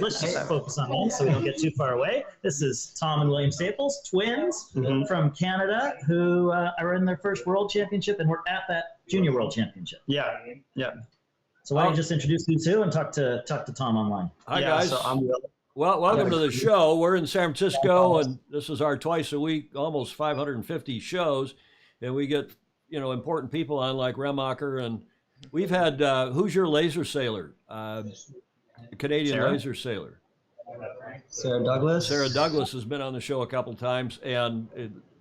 let's just focus on them so we don't get too far away. This is Tom and William Staples, twins from Canada, who are in their first World Championship and were at that Junior World Championship. Yeah. So why don't you just introduce you two and talk to Tom online? Hi, guys. So Well, welcome to the show. We're in San Francisco, and this is our twice a week, almost 550 shows, and we get, important people on like Ramacher, and we've had, who's your laser sailor? Canadian Sarah? laser sailor. Sarah Douglas. Sarah Douglas has been on the show a couple times, and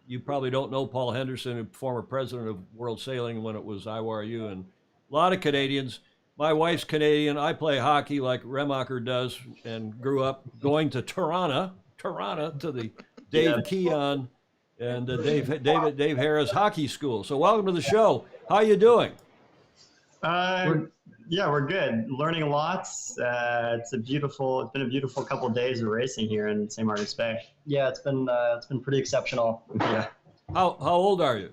you probably don't know Paul Henderson, former president of World Sailing when it was IWRU, and a lot of Canadians. My wife's Canadian. I play hockey like Remacher does, and grew up going to Toronto to the Dave Keon and Dave Harris Hockey School. So welcome to the show. How you doing? We're good. Learning a lot. It's been a beautiful couple of days of racing here in St. Martin's Bay. Yeah, it's been pretty exceptional. Yeah. How old are you?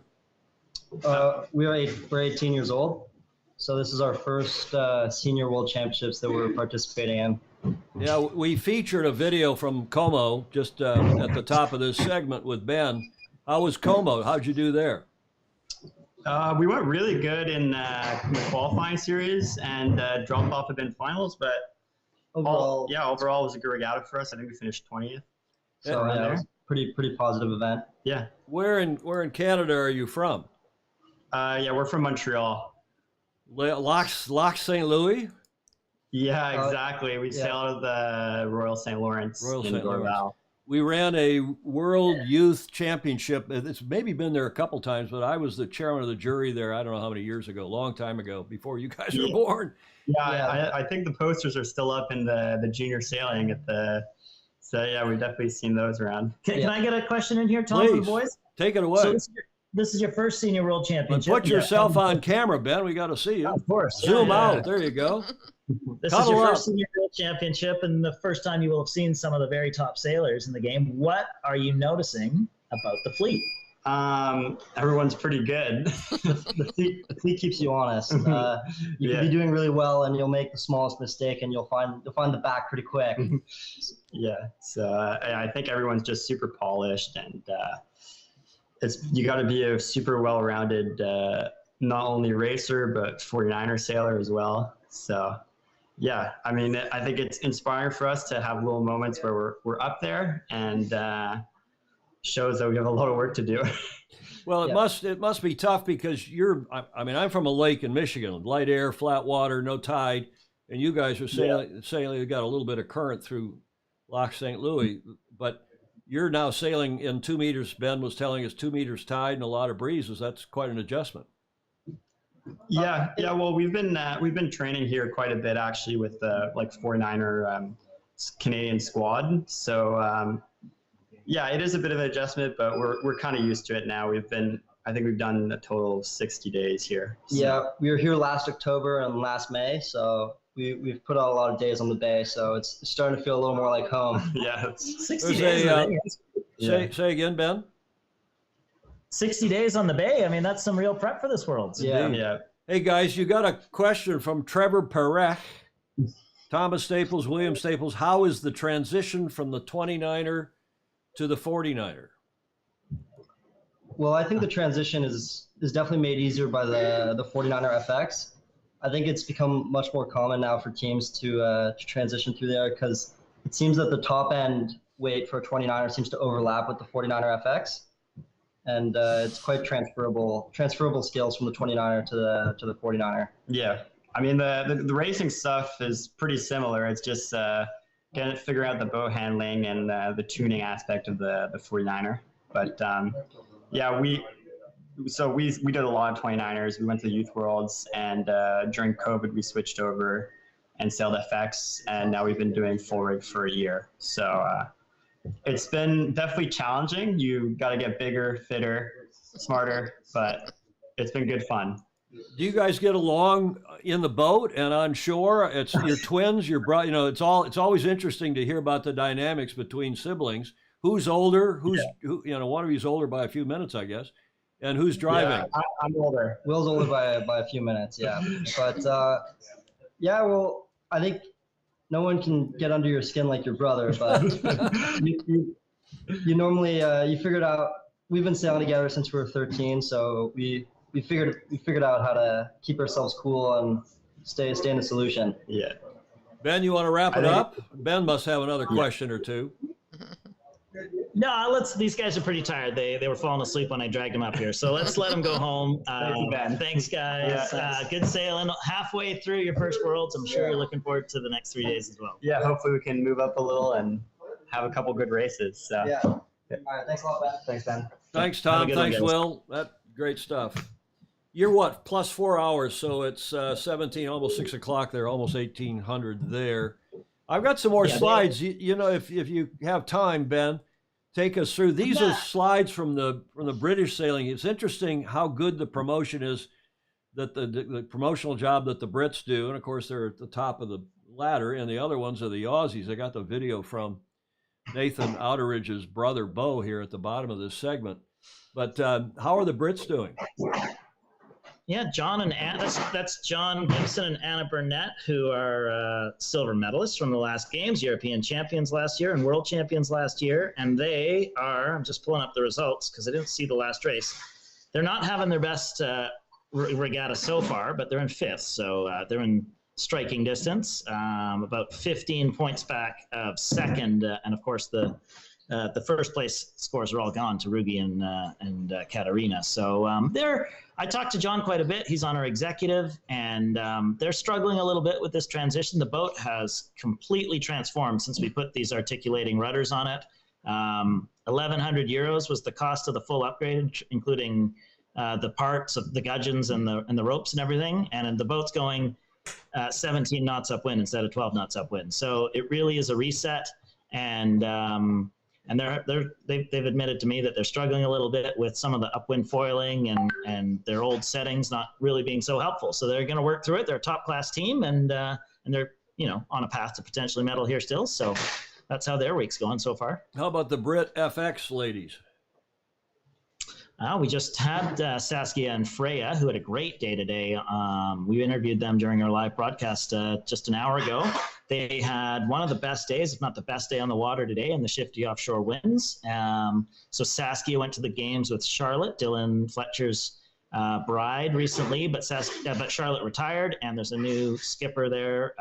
We're 18 years old. So this is our first senior world championships that we're participating in. Yeah, we featured a video from Como just at the top of this segment with Ben. How was Como? How'd you do there? We went really good in the qualifying series and dropped off at finals, but overall it was a good regatta for us. I think we finished 20th. So it was a pretty positive event. Yeah. Where in Canada are you from? We're from Montreal. Lac St. Louis? Yeah, exactly. We sailed out of the Royal St. Lawrence in Dorval. We ran a World Youth Championship. It's maybe been there a couple times, but I was the chairman of the jury there. I don't know how many years ago, a long time ago, before you guys were born. Yeah. I think the posters are still up in the junior sailing at the. So yeah, we've definitely seen those around. Can I get a question in here, Tom, from the boys? Take it away. So this is your first senior world championship. Put yourself on camera, Ben. We got to see you. Of course. Zoom out. There you go. This is your first senior world championship and the first time you will have seen some of the very top sailors in the game. What are you noticing about the fleet? Everyone's pretty good. the fleet keeps you honest. You can be doing really well and you'll make the smallest mistake and you'll find the back pretty quick. So I think everyone's just super polished and you got to be a super well-rounded, not only racer, but 49er sailor as well. So, yeah, I mean, I think it's inspiring for us to have little moments where we're up there and shows that we have a lot of work to do. Well, it must be tough because I'm from a lake in Michigan, light air, flat water, no tide, and you guys are sailing, you got a little bit of current through Lac St. Louis, but you're now sailing in 2 meters. Ben was telling us 2 meters tide and a lot of breezes. That's quite an adjustment. Yeah. Well, we've been training here quite a bit actually with the 49er Canadian squad. So it is a bit of an adjustment, but we're kind of used to it now. I think we've done a total of 60 days here. So. Yeah, we were here last October and last May, so. We've put out a lot of days on the bay, so it's starting to feel a little more like home. Yeah, 60 days. Say again, Ben. 60 days on the bay. I mean, that's some real prep for this world. Yeah. Hey guys, you got a question from Trevor Perech. Thomas Staples, William Staples. How is the transition from the 29er to the 49er? Well, I think the transition is definitely made easier by the 49er FX. I think it's become much more common now for teams to transition through there because it seems that the top end weight for a 29er seems to overlap with the 49er FX. and it's quite transferable skills from the 29er to the 49er. Yeah, I mean the racing stuff is pretty similar. It's just figure out the bow handling and the tuning aspect of the 49er. But yeah, we did a lot of 29ers. We went to the Youth Worlds, and during COVID we switched over and sailed FX, and now we've been doing full rig for a year. So it's been definitely challenging. You got to get bigger, fitter, smarter, but it's been good fun. Do you guys get along in the boat and on shore? It's your twins, your brother. You know, it's always interesting to hear about the dynamics between siblings. Who's older? Who? You know, one of you's older by a few minutes, I guess. And who's driving? Yeah, I'm older. Will's older by a few minutes, yeah. But yeah, well, I think no one can get under your skin like your brother, but you normally you figured out. We've been sailing together since we were 13, so we figured out how to keep ourselves cool and stay in the solution. Yeah. Ben, you want to wrap it up? Ben must have another question or two. No, these guys are pretty tired. They were falling asleep when I dragged them up here. So let's let them go home. Thanks, guys. Yeah, good sailing. Halfway through your first Worlds. I'm sure you're looking forward to the next 3 days as well. Yeah, hopefully we can move up a little and have a couple good races. So. Yeah. All right, thanks a lot, Ben. Thanks, Ben. Thanks, Tom. Thanks, Will. That great stuff. You're what, plus 4 hours, so it's 17, almost 6 o'clock there, almost 1800 there. I've got some more slides. You know, if you have time, Ben, take us through. These are slides from the British sailing. It's interesting how good the promotion is, that the promotional job that the Brits do, and of course they're at the top of the ladder, and the other ones are the Aussies. I got the video from Nathan Utteridge's brother Bo here at the bottom of this segment. But how are the Brits doing? Yeah, John and Anna, that's John Gibson and Anna Burnett, who are silver medalists from the last games, European champions last year and world champions last year. And they are, I'm just pulling up the results because I didn't see the last race. They're not having their best regatta so far, but they're in fifth. So they're in striking distance, about 15 points back of second. And of course, the first place scores are all gone to Rugi and Katarina. So I talked to John quite a bit. He's on our executive, and they're struggling a little bit with this transition. The boat has completely transformed since we put these articulating rudders on it. 1,100 euros was the cost of the full upgrade, including the parts of the gudgeons and the ropes and everything. And the boat's going 17 knots upwind instead of 12 knots upwind. So it really is a reset. And they've admitted to me that they're struggling a little bit with some of the upwind foiling and their old settings not really being so helpful. So they're going to work through it. They're a top class team, and they're on a path to potentially medal here still. So that's how their week's going so far. How about the Brit FX ladies? We just had Saskia and Freya, who had a great day today. We interviewed them during our live broadcast just an hour ago. They had one of the best days, if not the best day on the water today, in the shifty offshore winds. So Saskia went to the games with Charlotte, Dylan Fletcher's bride recently, but Charlotte retired, and there's a new skipper there,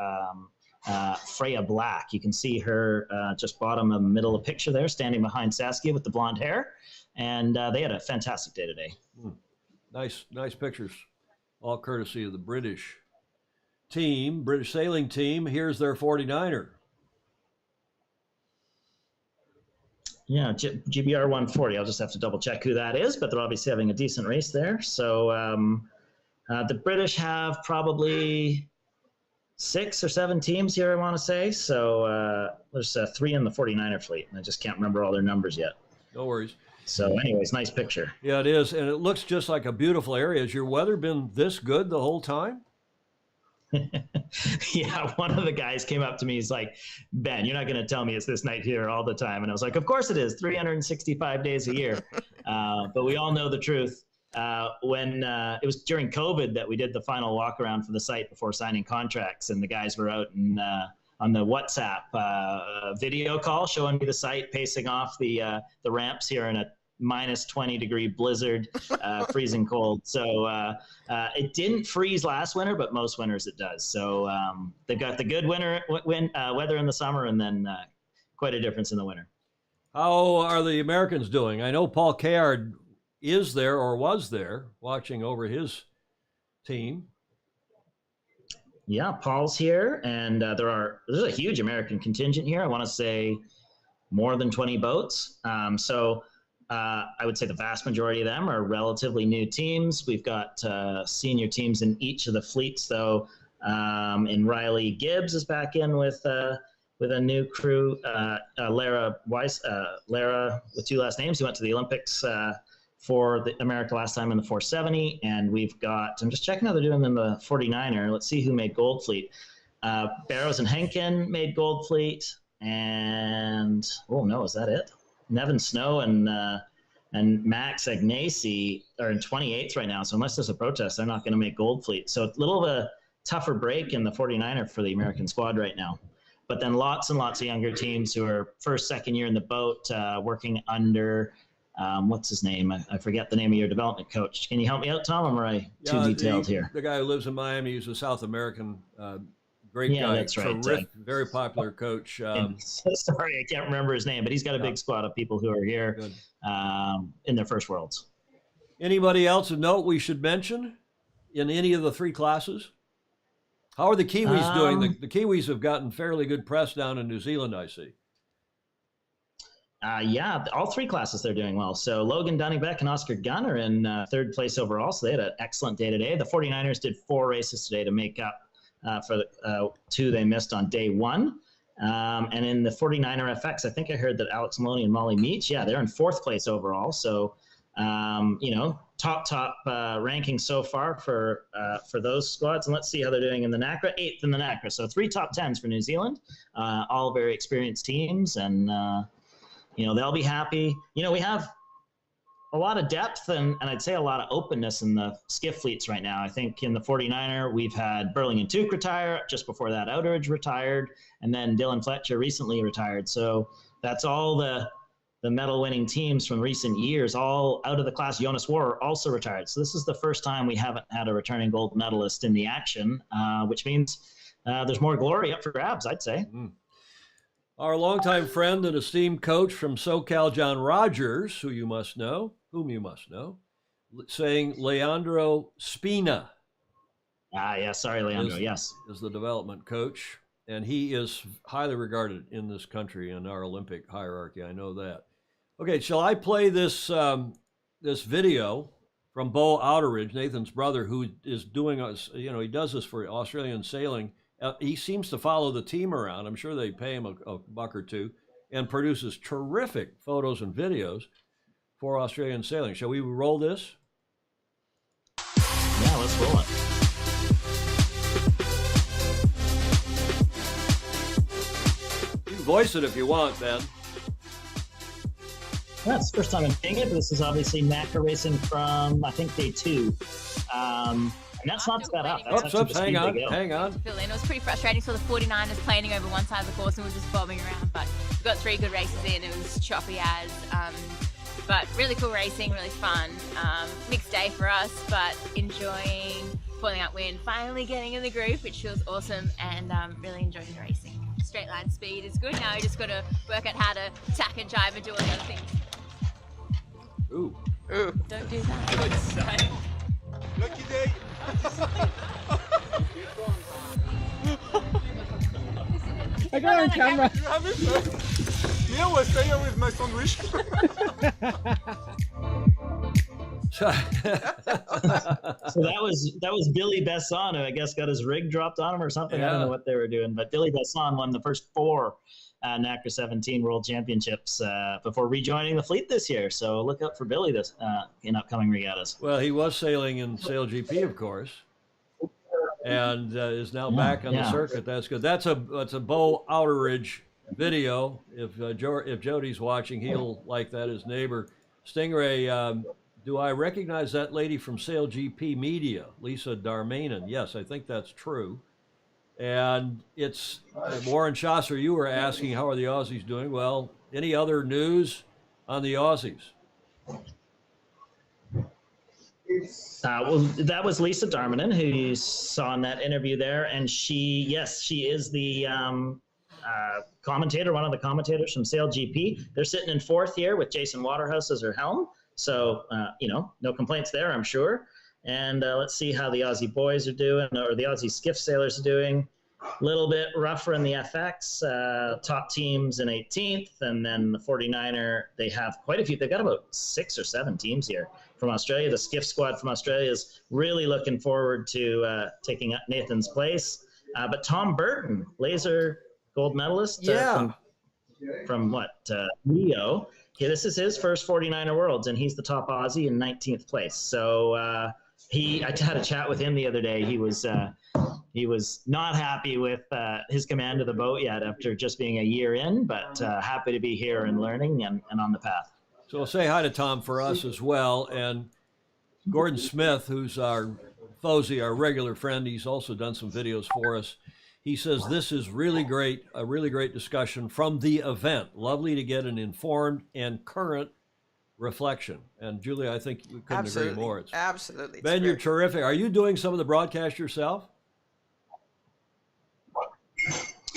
Freya Black. You can see her just bottom of the middle of the picture there, standing behind Saskia with the blonde hair. And they had a fantastic day today. Nice pictures, all courtesy of the British team, British sailing team. Here's their 49er. Yeah, GBR 140. I'll just have to double check who that is, but they're obviously having a decent race there. So the British have probably 6 or 7 teams here, I want to say. So there's 3 in the 49er fleet, and I just can't remember all their numbers yet. No worries. So anyways, nice picture. Yeah, it is. And it looks just like a beautiful area. Has your weather been this good the whole time? Yeah, one of the guys came up to me. He's like, Ben, you're not going to tell me it's this night here all the time. And I was like, of course it is, 365 days a year. But we all know the truth. When it was during COVID that we did the final walk around for the site before signing contracts, and the guys were out and on the WhatsApp video call showing me the site, pacing off the ramps here in a minus 20 degree blizzard, freezing cold. So it didn't freeze last winter, but most winters it does. So they've got the good weather in the summer, and then quite a difference in the winter. How are the Americans doing? I know Paul Card is there or was there watching over his team. Yeah, Paul's here, and there's a huge American contingent here. I want to say more than 20 boats. So I would say the vast majority of them are relatively new teams. We've got senior teams in each of the fleets, though. And Riley Gibbs is back in with a new crew. Lara Weiss, Lara with two last names. He went to the Olympics for America last time in the 470, and we've got, I'm just checking how they're doing in the 49er. Let's see who made Gold Fleet. Barrows and Henkin made Gold Fleet, and oh no, is that it? Nevin Snow and Max Agnesi are in 28th right now, so unless there's a protest, they're not going to make Gold Fleet. So it's a little of a tougher break in the 49er for the American squad right now. But then lots and lots of younger teams who are first, second year in the boat, working under what's his name? I forget the name of your development coach. Can you help me out, Tom? Or am I too detailed here? The guy who lives in Miami, he's a South American, great Yeah, guy. that's right. Terrific, very popular coach. Sorry, I can't remember his name, but he's got a big squad of people who are here in their first worlds. Anybody else of note we should mention in any of the three classes? How are the Kiwis doing? The Kiwis have gotten fairly good press down in New Zealand, I see. Yeah, all three classes they're doing well. So Logan Dunnybeck and Oscar Gunn are in third place overall, so they had an excellent day today. The 49ers did 4 races today to make up for the 2 they missed on day 1. And in the 49er FX, I think I heard that Alex Maloney and Molly Meach, yeah, they're in 4th place overall. So, top ranking so far for those squads. And let's see how they're doing in the NACRA. 8th in the NACRA. So 3 top 10s for New Zealand, all very experienced teams. And, they'll be happy. We have a lot of depth and I'd say a lot of openness in the skiff fleets right now. I think in the 49er, we've had Burlington Tuke retire. Just before that, Utteridge retired. And then Dylan Fletcher recently retired. So that's all the medal-winning teams from recent years, all out of the class. Jonas War also retired. So this is the first time we haven't had a returning gold medalist in the action, which means there's more glory up for grabs, I'd say. Mm. Our longtime friend and esteemed coach from SoCal, John Rogers, whom you must know, saying Leandro Spina. Yeah, sorry, Leandro, yes. Is the development coach, and he is highly regarded in this country in our Olympic hierarchy. I know that. Okay, shall I play this this video from Bo Utteridge, Nathan's brother, who is doing us, he does this for Australian sailing. He seems to follow the team around. I'm sure they pay him a buck or two, and produces terrific photos and videos for Australian sailing. Shall we roll this? Yeah, let's roll it. You can voice it if you want, Ben. That's the first time I'm seeing it, but this is obviously NACRA racing from, I think, day 2. And that's not that up. That's hang on. It was pretty frustrating. So the 49ers planing over one side of the course and we were just bobbing around. But we got 3 good races in. It was choppy as. But really cool racing, really fun. Mixed day for us, but enjoying pulling out wind, finally getting in the groove, which feels awesome, and really enjoying the racing. Straight line speed is good. Now we just got to work out how to tack and jive and do all the other things. Ooh. Don't do that. Lucky day. I got on camera. You have it? Me, I was staying with my sandwich. So that was Billy Besson, who I guess got his rig dropped on him or something. Yeah. I don't know what they were doing, but Billy Besson won the first 4 NACRA 17 World Championships before rejoining the fleet this year. So look out for Billy this in upcoming regattas. Well, he was sailing in Sail GP, of course, and is now back on the circuit. That's good. That's a Bo Utteridge video. If Jody's watching, he'll like that. His neighbor Stingray. Do I recognize that lady from Sail GP Media, Lisa Darmanin? Yes, I think that's true. And it's Warren Chaucer, you were asking how are the Aussies doing? Well, any other news on the Aussies? Well, that was Lisa Darmanin, who you saw in that interview there. And she is the commentator, one of the commentators from Sail GP. They're sitting in 4th here with Jason Waterhouse as her helm. So, no complaints there, I'm sure. And let's see how the Aussie boys are doing, or the Aussie skiff sailors are doing. A little bit rougher in the FX, top teams in 18th, and then the 49er, they have quite a few. They've got about 6 or 7 teams here from Australia. The skiff squad from Australia is really looking forward to taking up Nathan's place. But Tom Burton, laser gold medalist from Rio. Yeah, this is his first 49er Worlds, and he's the top Aussie in 19th place. So I had a chat with him the other day. He was not happy with his command of the boat yet after just being a year in, but happy to be here and learning and on the path. So say hi to Tom for us as well. And Gordon Smith, who's our Fozy, our regular friend, he's also done some videos for us. He says this is really great, a really great discussion from the event. Lovely to get an informed and current reflection. And Julia, I think we couldn't agree more. Absolutely. Ben, you're terrific. Are you doing some of the broadcast yourself?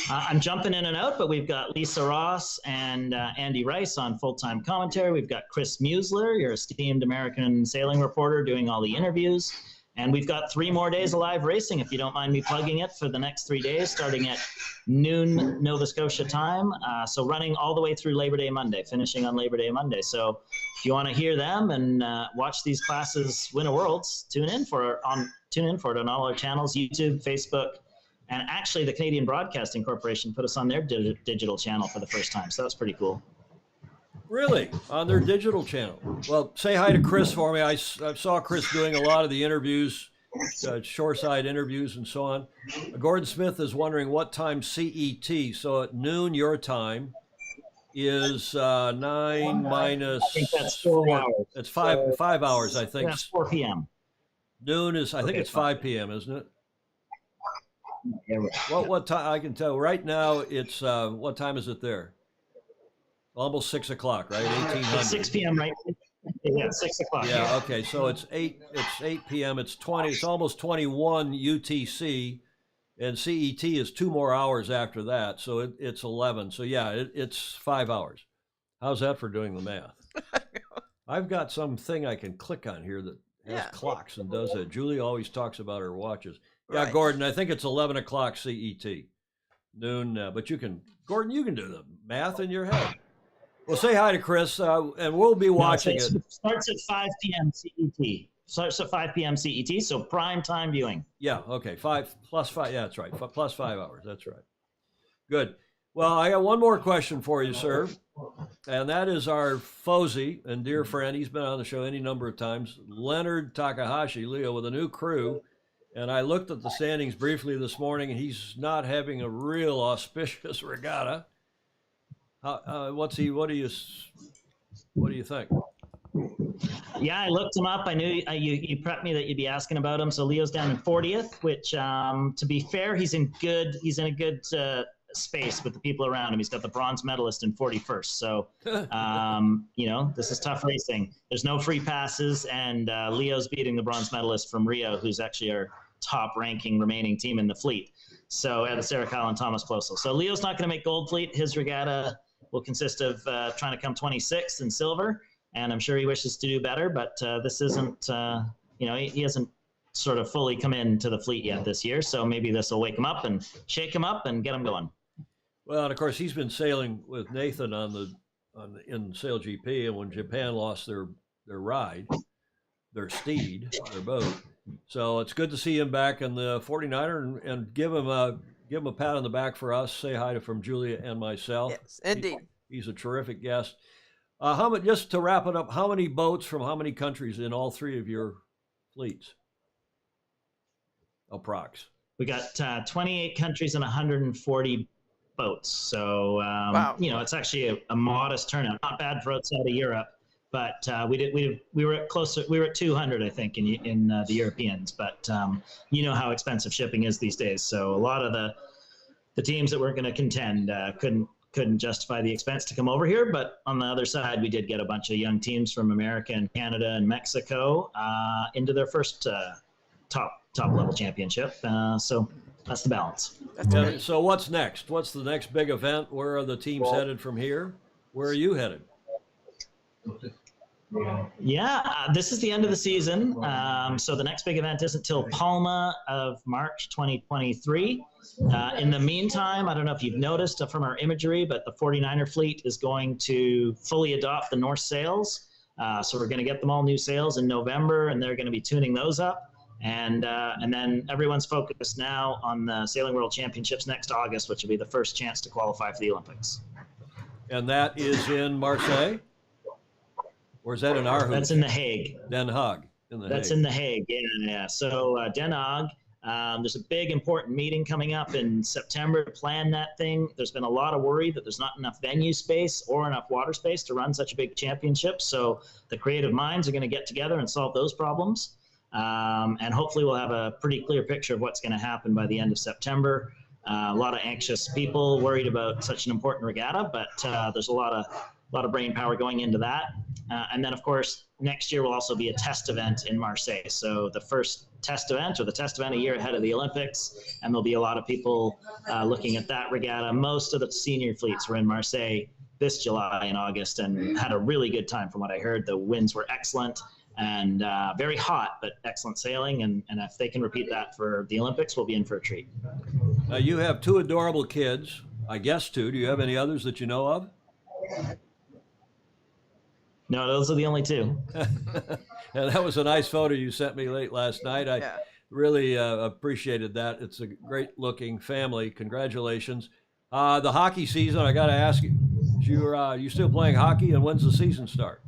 I'm jumping in and out, but we've got Lisa Ross and Andy Rice on full-time commentary. We've got Chris Musler, your esteemed American sailing reporter, doing all the interviews. And we've got 3 more days of live racing, if you don't mind me plugging it, for the next 3 days, starting at noon Nova Scotia time. So running all the way through Labor Day Monday, finishing on Labor Day Monday. So if you want to hear them and watch these classes win a Worlds, tune in for it on all our channels, YouTube, Facebook. And actually, the Canadian Broadcasting Corporation put us on their digital channel for the first time. So that's pretty cool. Really? On their digital channel? Well, say hi to Chris for me. I saw Chris doing a lot of the interviews, shoreside interviews and so on. Gordon Smith is wondering what time CET, so at noon your time, is 9 minus... I think that's 4 hours. It's 5 hours, I think. That's 4 p.m. Noon is, I think it's 5 p.m., isn't it? Yeah, right. What time? I can tell right now. It's what time is it there? Almost 6 o'clock, right? 1800. It's 6 p.m. right? Yeah, 6 o'clock. Yeah. Okay. So it's 8 p.m. It's 20. It's almost 21 UTC, and CET is 2 more hours after that. So it's 11. So yeah, it's 5 hours. How's that for doing the math? I've got something I can click on here that has clocks and does that. Julie always talks about her watches. Yeah, right. Gordon, I think it's 11 o'clock CET, noon. But Gordon, you can do the math in your head. Well, say hi to Chris, and we'll be watching it. Starts at 5 p.m. CET. Starts at 5 p.m. CET, so prime time viewing. Yeah, okay, 5 plus 5. Yeah, that's right, plus 5 hours. That's right. Good. Well, I got one more question for you, sir, and that is our Fozy and dear friend. He's been on the show any number of times, Leonard Takahashi, Leo, with a new crew. And I looked at the standings briefly this morning, and he's not having a real auspicious regatta. What do you think? Yeah, I looked him up. I knew you prepped me that you'd be asking about him. So Leo's down in 40th, which, to be fair, he's in a good space with the people around him. He's got the bronze medalist in 41st. So, this is tough racing. There's no free passes, and Leo's beating the bronze medalist from Rio, who's actually our top-ranking remaining team in the fleet. So, the Sarah Kyle and Thomas Plosel. So Leo's not going to make gold fleet. His regatta will consist of trying to come 26th in silver, and I'm sure he wishes to do better, but this isn't, he hasn't sort of fully come into the fleet yet this year, so maybe this will wake him up and shake him up and get him going. Well, and of course, he's been sailing with Nathan in Sail GP, and when Japan lost their steed, their boat. So it's good to see him back in the 49er and give him a pat on the back for us. Say hi from Julia and myself. Yes, indeed. He's a terrific guest. Just to wrap it up, how many boats from how many countries in all 3 of your fleets? Approx. We got 28 countries and 140 boats. So, wow. It's actually a modest turnout. Not bad for outside of Europe. But we were at 200, I think, in the Europeans. But you know how expensive shipping is these days. So a lot of the teams that were going to contend couldn't justify the expense to come over here. But on the other side, we did get a bunch of young teams from America and Canada and Mexico into their first top level championship. So that's the balance. So what's next? What's the next big event? Where are the teams headed from here? Where are you headed? Yeah, this is the end of the season. So the next big event isn't till Palma of March 2023. In the meantime, I don't know if you've noticed from our imagery, but the 49er fleet is going to fully adopt the North sails. So we're going to get them all new sails in November, and they're going to be tuning those up. And then everyone's focused now on the Sailing World Championships next August, which will be the first chance to qualify for the Olympics. And that is in Marseille? Or is that in Aarhus? That's in The Hague. Den Haag. That's in The Hague, yeah. So Den Haag, there's a big important meeting coming up in September to plan that thing. There's been a lot of worry that there's not enough venue space or enough water space to run such a big championship. So the creative minds are going to get together and solve those problems. And hopefully we'll have a pretty clear picture of what's going to happen by the end of September. A lot of anxious people worried about such an important regatta, but there's a lot of brain power going into that. And then, of course, next year will also be a test event in Marseille. So the first test event, or the test event a year ahead of the Olympics, and there'll be a lot of people looking at that regatta. Most of the senior fleets were in Marseille this July and August and had a really good time from what I heard. The winds were excellent and very hot, but excellent sailing. And if they can repeat that for the Olympics, we'll be in for a treat. You have two adorable kids, I guess two. Do you have any others that you know of? No, those are the only two. And that was a nice photo you sent me late last night. I really appreciated that. It's a great looking family. Congratulations. The hockey season, I got to ask you, you still playing hockey, and when's the season start?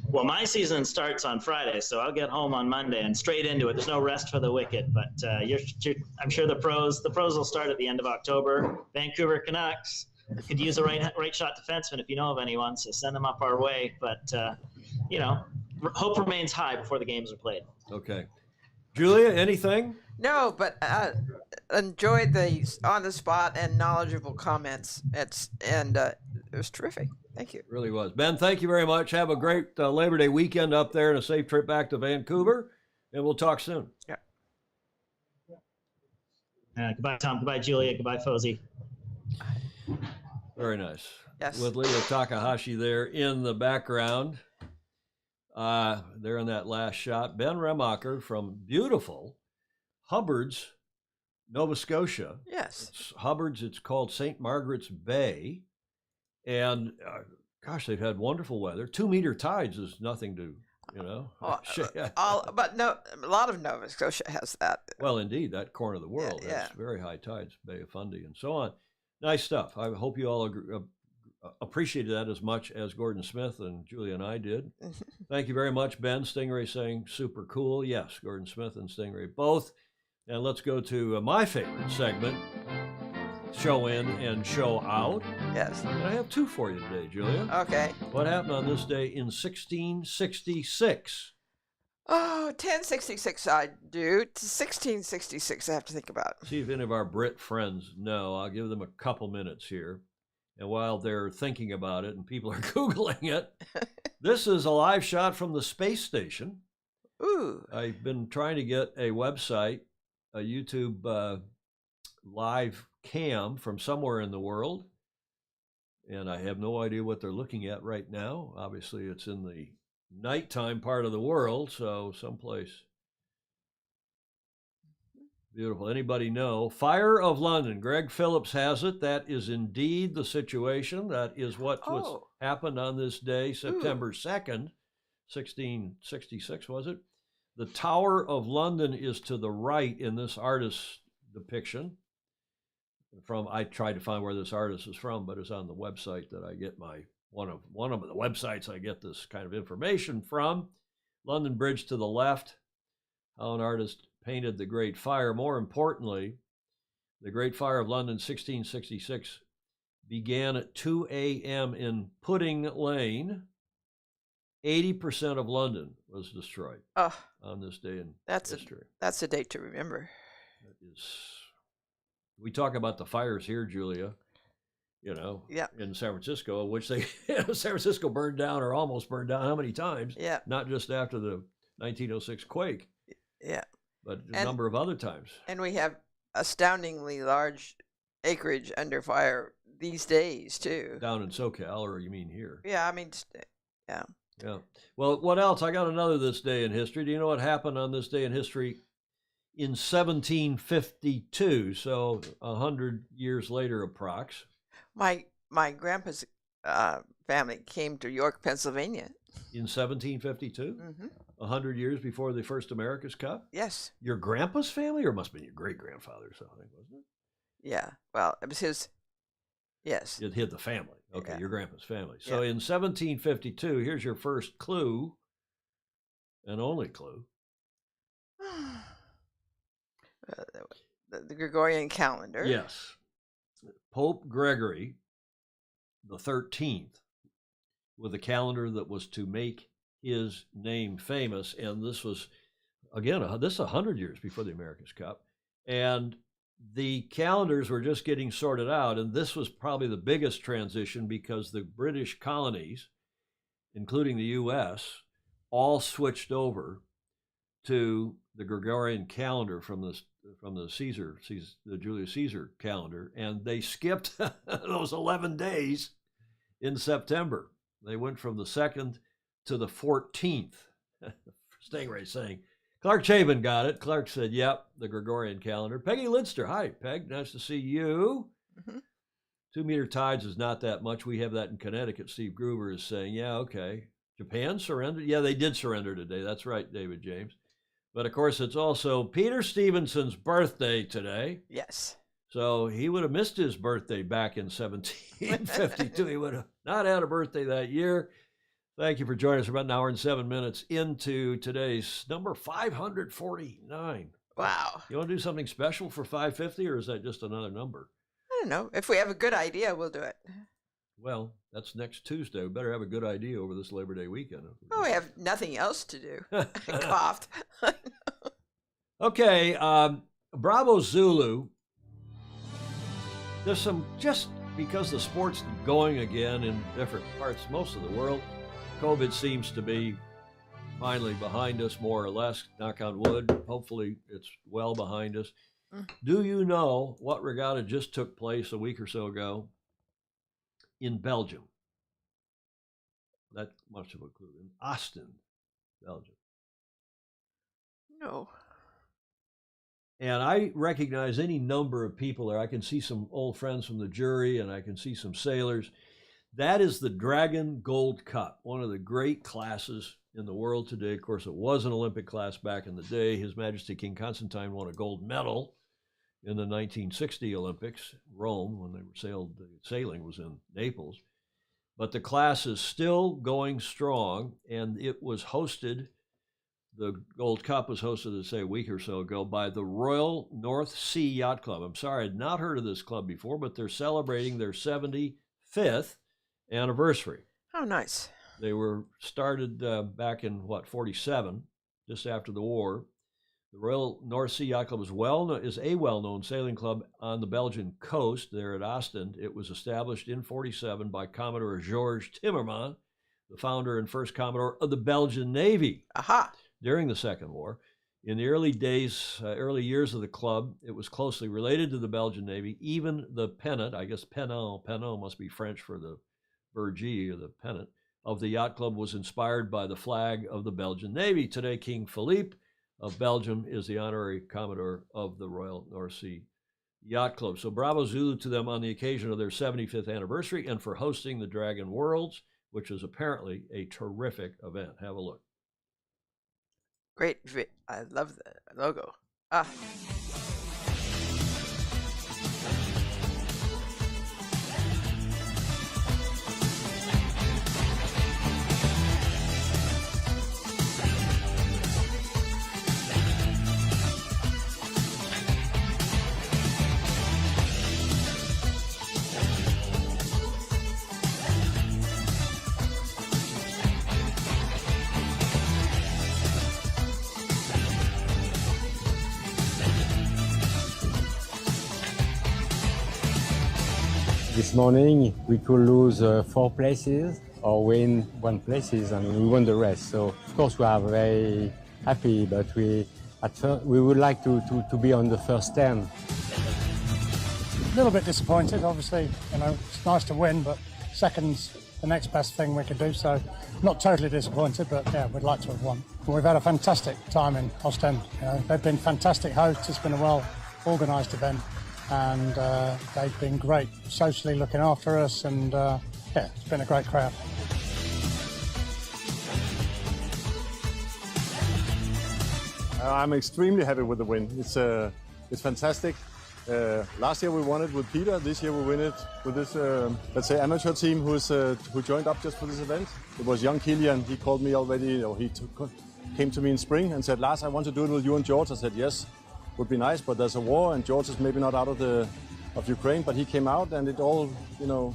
Well, my season starts on Friday, so I'll get home on Monday and straight into it. There's no rest for the wicked, but I'm sure the pros will start at the end of October. Vancouver Canucks could use a right shot defenseman if you know of anyone, so send them up our way. But, hope remains high before the games are played. Okay. Julia, anything? No, but enjoyed the on-the-spot and knowledgeable comments. It was terrific. Thank you. It really was. Ben, thank you very much. Have a great Labor Day weekend up there and a safe trip back to Vancouver, and we'll talk soon. Yeah. Goodbye, Tom. Goodbye, Julia. Goodbye, Fozy. Very nice. Yes. With Leah Takahashi there in the background. There in that last shot. Ben Ramacher from beautiful Hubbard's, Nova Scotia. Yes. Hubbard's, it's called St. Margaret's Bay. And gosh, they've had wonderful weather. 2-meter tides is nothing to, but no, a lot of Nova Scotia has that. Well, indeed, that corner of the world has very high tides, Bay of Fundy and so on. Nice stuff. I hope you all appreciated that as much as Gordon Smith and Julia and I did. Thank you very much, Ben. Stingray saying super cool. Yes, Gordon Smith and Stingray both. And let's go to my favorite segment, Show In and Show Out. Yes. And I have two for you today, Julia. Okay. What happened on this day in 1666? Oh, 1066 I do. 1666 I have to think about. See if any of our Brit friends know. I'll give them a couple minutes here. And while they're thinking about it and people are Googling it, this is a live shot from the space station. Ooh. I've been trying to get a website, a YouTube live cam from somewhere in the world, and I have no idea what they're looking at right now. Obviously, it's in the nighttime part of the world, so someplace beautiful. Anybody know? Fire of London. Greg Phillips has it. That is indeed the situation. That is what was happened on this day, September 2nd, 1666, was it? The Tower of London is to the right in this artist's depiction. I tried to find where this artist is from, but it's on the website that I get one of the websites I get this kind of information from. London Bridge to the left, how an artist painted the Great Fire. More importantly, the Great Fire of London 1666 began at 2 a.m. in Pudding Lane. 80% of London was destroyed on this day in history. That's a date to remember. That is. We talk about the fires here, Julia, in San Francisco, which San Francisco burned down or almost burned down how many times? Yeah. Not just after the 1906 quake. Yeah. But a number of other times. And we have astoundingly large acreage under fire these days too. Down in SoCal, or you mean here? Yeah, I mean, yeah. Yeah. Well, what else? I got another this day in history. Do you know what happened on this day in history in 1752? So 100 years later, approx. My grandpa's family came to York, Pennsylvania. In 1752? Mm-hmm. 100 years before the first America's Cup? Yes. Your grandpa's family, or must have been your great-grandfather's, I think, wasn't it? Yeah. Well, it was his. Yes. It hit the family. Okay, Yeah. your grandpa's family. So Yeah. in 1752, here's your first clue, and only clue. The Gregorian calendar. Yes. Pope Gregory the 13th, with a calendar that was to make his name famous. And this was, again, this is 100 years before the America's Cup. And the calendars were just getting sorted out. And this was probably the biggest transition because the British colonies, including the U.S., all switched over to the Gregorian calendar from the Julius Caesar calendar, and they skipped those 11 days in September. They went from the 2nd to the 14th. Stingray saying, Clark Chabin got it. Clark said, yep, the Gregorian calendar. Peggy Lidster, hi, Peg, nice to see you. Mm-hmm. 2 meter tides is not that much. We have that in Connecticut. Steve Gruber is saying, yeah, okay. Japan surrendered? Yeah, they did surrender today. That's right, David James. But of course, it's also Peter Stevenson's birthday today. Yes. So he would have missed his birthday back in 1752. He would have not had a birthday that year. Thank you for joining us. We're about an hour and 7 minutes into today's number 549. Wow. You want to do something special for 550, or is that just another number? I don't know. If we have a good idea, we'll do it. Well, that's next Tuesday. We better have a good idea over this Labor Day weekend. Oh, we have nothing else to do. I coughed. Okay, Bravo Zulu. There's some, just because the sport's going again in different parts, most of the world, COVID seems to be finally behind us, more or less, knock on wood. Hopefully it's well behind us. Do you know what regatta just took place a week or so ago in Belgium? That much of a clue. In Austin, Belgium. No. And I recognize any number of people there. I can see some old friends from the jury, and I can see some sailors. That is the Dragon Gold Cup, one of the great classes in the world today. Of course, it was an Olympic class back in the day. His Majesty King Constantine won a gold medal in the 1960 Olympics, Rome, when they were sailing was in Naples. But the class is still going strong, and it was hosted, the Gold Cup was hosted, let's say, a week or so ago by the Royal North Sea Yacht Club. I'm sorry, I'd not heard of this club before, but they're celebrating their 75th anniversary. Oh, nice. They were started back in, 47, just after the war. The Royal North Sea Yacht Club is a well-known sailing club on the Belgian coast there at Ostend. It was established in 47 by Commodore Georges Timmerman, the founder and first Commodore of the Belgian Navy. Aha. During the Second War. In the early years of the club, it was closely related to the Belgian Navy. Even the pennant, I guess pennon must be French for the burgee or the pennant, of the yacht club was inspired by the flag of the Belgian Navy. Today, King Philippe of Belgium is the honorary Commodore of the Royal North Sea Yacht Club. So bravo Zulu to them on the occasion of their 75th anniversary and for hosting the Dragon Worlds, which is apparently a terrific event. Have a look. Great. I love the logo. Ah. This morning we could lose 4 places or win 1 places, and we won the rest. So of course we are very happy, but we would like to be on the first 10. little bit disappointed. Obviously, you know, it's nice to win, but second's the next best thing we could do. So, not totally disappointed, but yeah, we'd like to have won. We've had a fantastic time in Ostend. You know, they've been fantastic hosts. It's been a well-organised event, and they've been great socially looking after us, and yeah, it's been a great crowd. I'm extremely happy with the win. It's fantastic. Last year we won it with Peter. This year we win it with this, let's say, amateur team who joined up just for this event. It was young Kilian. He called me already, or came to me in spring and said, "Lars, I want to do it with you and George." I said, "Yes, would be nice, but there's a war and George is maybe not out of Ukraine." But he came out and it all, you know,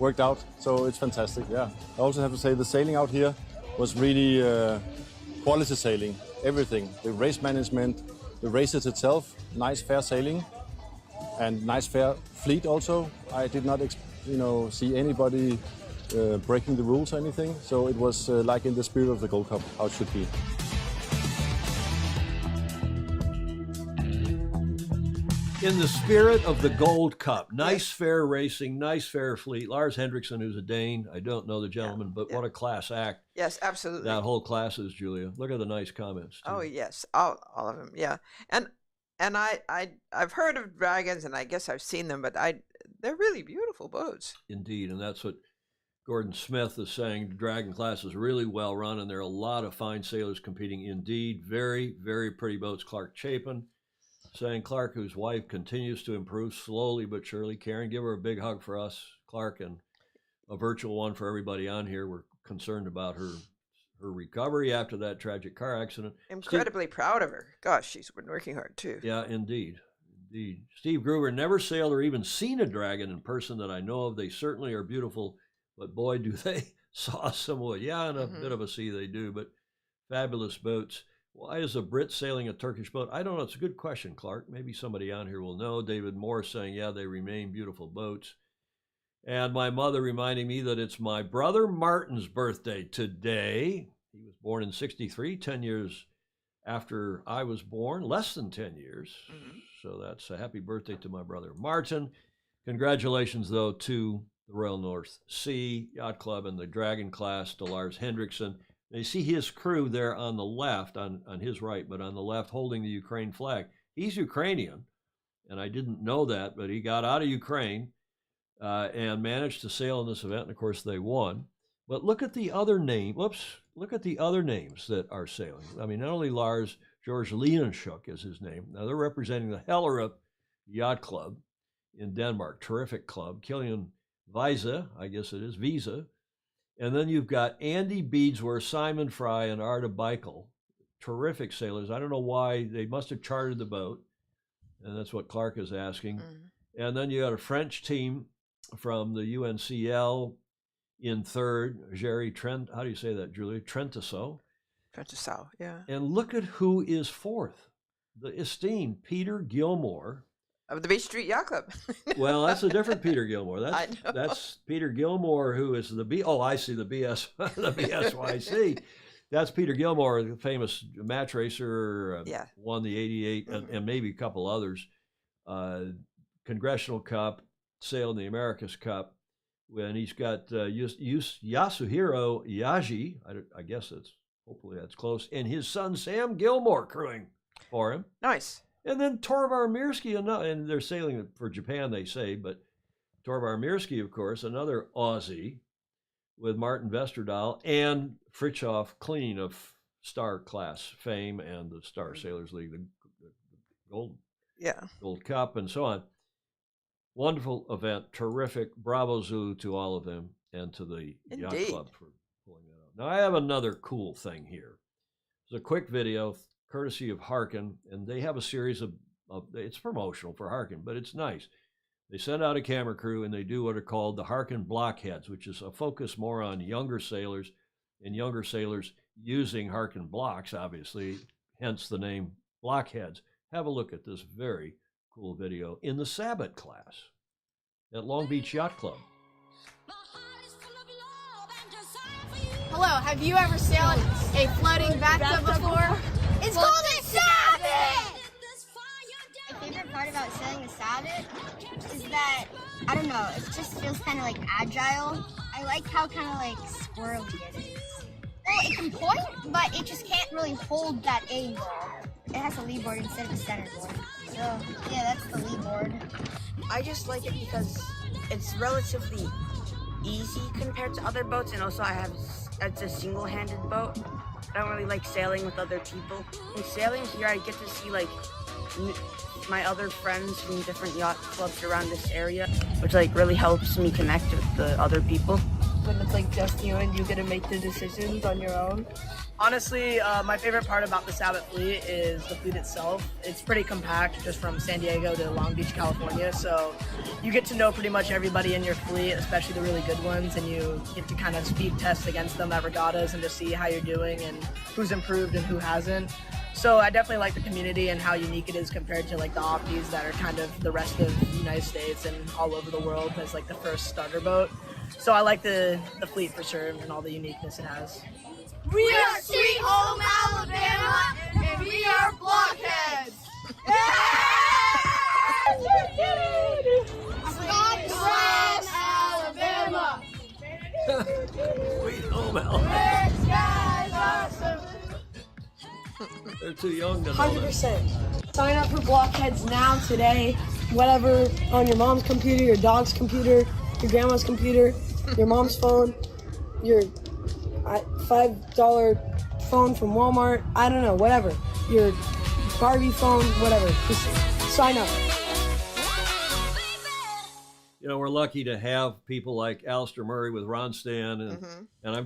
worked out. So it's fantastic. Yeah. I also have to say the sailing out here was really quality sailing. Everything, the race management, the races itself, nice fair sailing, and nice fair fleet also. I did not, see anybody breaking the rules or anything. So it was like in the spirit of the Gold Cup, how it should be. In the spirit of the Gold Cup, nice fair racing, nice fair fleet. Lars Hendrickson, who's a Dane, I don't know the gentleman, but what a class act. Yes, absolutely. That whole class is, Julia. Look at the nice comments, too. Oh yes, all of them. Yeah, and I've heard of dragons, and I guess I've seen them, but they're really beautiful boats. Indeed, and that's what Gordon Smith is saying. The Dragon class is really well run, and there are a lot of fine sailors competing. Indeed, very, very pretty boats. Clark Chapin saying Clark, whose wife continues to improve slowly but surely. Karen, give her a big hug for us, Clark, and a virtual one for everybody on here. We're concerned about her recovery after that tragic car accident. Incredibly proud of her. Gosh, she's been working hard too. Yeah, indeed. Steve Gruber, never sailed or even seen a dragon in person that I know of. They certainly are beautiful, but boy, do they saw some wood. Yeah, in a bit of a sea they do, but fabulous boats. Why is a Brit sailing a Turkish boat? I don't know. It's a good question, Clark. Maybe somebody on here will know. David Moore saying, yeah, they remain beautiful boats. And my mother reminding me that it's my brother Martin's birthday today. He was born in 1963, 10 years after I was born, less than 10 years. So that's a happy birthday to my brother Martin. Congratulations, though, to the Royal North Sea Yacht Club and the Dragon class, to Lars Hendrickson. You see his crew there on the left, on his right, but on the left holding the Ukraine flag. He's Ukrainian, and I didn't know that, but he got out of Ukraine and managed to sail in this event, and of course they won. But look at the other name. Look at the other names that are sailing. I mean, not only Lars, George Lienschuk is his name. Now they're representing the Hellerup Yacht Club in Denmark. Terrific club. Kilian Visa, I guess it is, Visa. And then you've got Andy Beadsworth, Simon Fry, and Arda Beichel. Terrific sailors. I don't know why. They must have chartered the boat. And that's what Clark is asking. And then you got a French team from the UNCL in third. Jerry Trent, how do you say that, Julia? Trentasso. Trentasso, yeah. And look at who is fourth. The esteemed Peter Gilmore. Of the Beach Street Yacht Club. Well, that's a different Peter Gilmore. That's Peter Gilmore, who is the I see the BSYC. That's Peter Gilmore, the famous match racer. Won the '88 and maybe a couple others. Congressional Cup, sailed in the America's Cup. When he's got Yasuhiro Yaji, I guess hopefully that's close, and his son Sam Gilmore crewing for him. Nice. And then Torvar Mirsky, and they're sailing for Japan, they say, but Torvar Mirsky, of course, another Aussie, with Martin Vesterdahl and Fritjof Kleen of Star Class fame and the Star Sailors League, the Gold Cup, and so on. Wonderful event, terrific. Bravo Zulu to all of them and to the Yacht Club for pulling that out. Now, I have another cool thing here. It's a quick video, courtesy of Harkin, and they have a series of it's promotional for Harkin, but it's nice. They send out a camera crew, and they do what are called the Harkin blockheads, which is a focus more on younger sailors, and younger sailors using Harkin blocks, obviously, hence the name blockheads. Have a look at this very cool video in the Sabbath class at Long Beach Yacht Club. Hello, have you ever sailed a floating bathtub before? It's called a Sabbath! My favorite part about sailing a Sabbath is that, I don't know, it just feels kind of like agile. I like how kind of like squirrely it is. Well, it can point, but it just can't really hold that angle. It has a lee board instead of a center board. So, yeah, that's the lee board. I just like it because it's relatively easy compared to other boats, and also it's a single-handed boat. I don't really like sailing with other people. In sailing here, I get to see like my other friends from different yacht clubs around this area, which like really helps me connect with the other people. When it's like just you and you get to make the decisions on your own. Honestly, my favorite part about the Sabbath fleet is the fleet itself. It's pretty compact, just from San Diego to Long Beach, California. So you get to know pretty much everybody in your fleet, especially the really good ones, and you get to kind of speed test against them at regattas and to see how you're doing and who's improved and who hasn't. So I definitely like the community and how unique it is compared to like the Opties that are kind of the rest of the United States and all over the world as like the first starter boat. So I like the fleet for sure and all the uniqueness it has. We are Sweet Home, Alabama, and we are blockheads. Scotch Alabama. Sweet Home, Alabama. Where skies are so They're too young to know that. 100%. Sign up for blockheads now, today. Whatever, on your mom's computer, your dog's computer, your grandma's computer, your mom's phone, your $5 phone from Walmart, I don't know, whatever. Your Barbie phone, whatever. Just sign up. You know, we're lucky to have people like Alistair Murray with Ronstan, and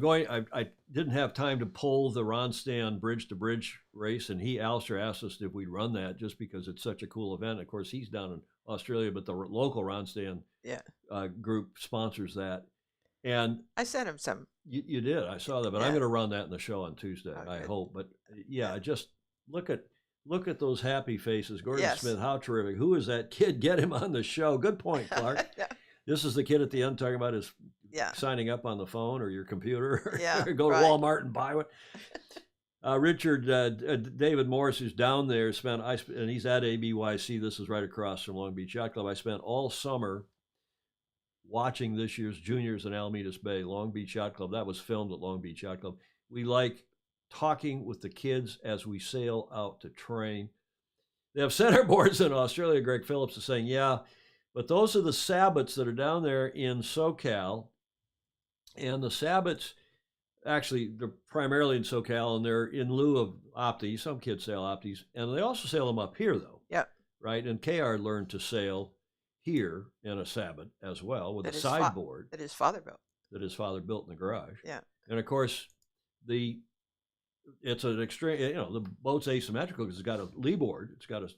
I didn't have time to pull the Ronstan bridge to bridge race, and Alistair asked us if we'd run that just because it's such a cool event. Of course, he's down in Australia, but the local Ronstan group sponsors that. And I sent him some. You did. I saw that, but I'm going to run that in the show on Tuesday. I hope. But yeah, just look at those happy faces. Gordon Smith, how terrific! Who is that kid? Get him on the show. Good point, Clark. This is the kid at the end talking about his signing up on the phone or your computer. Or go to Walmart and buy one. Richard David Morris, who's down there, and he's at ABYC. This is right across from Long Beach Yacht Club. I spent all summer watching this year's juniors in Alamitos Bay, Long Beach Yacht Club. That was filmed at Long Beach Yacht Club. We like talking with the kids as we sail out to train. They have centerboards in Australia. Greg Phillips is saying, yeah, but those are the Sabbats that are down there in SoCal. And the Sabbats, actually, they're primarily in SoCal, and they're in lieu of Opties. Some kids sail Opties. And they also sail them up here, though. Yeah. Right? And KR learned to sail here in a Sabbat as well with a sideboard that his father built. That his father built in the garage. Yeah. And of course, it's an extreme. The boat's asymmetrical because it's got a lee board. It's got a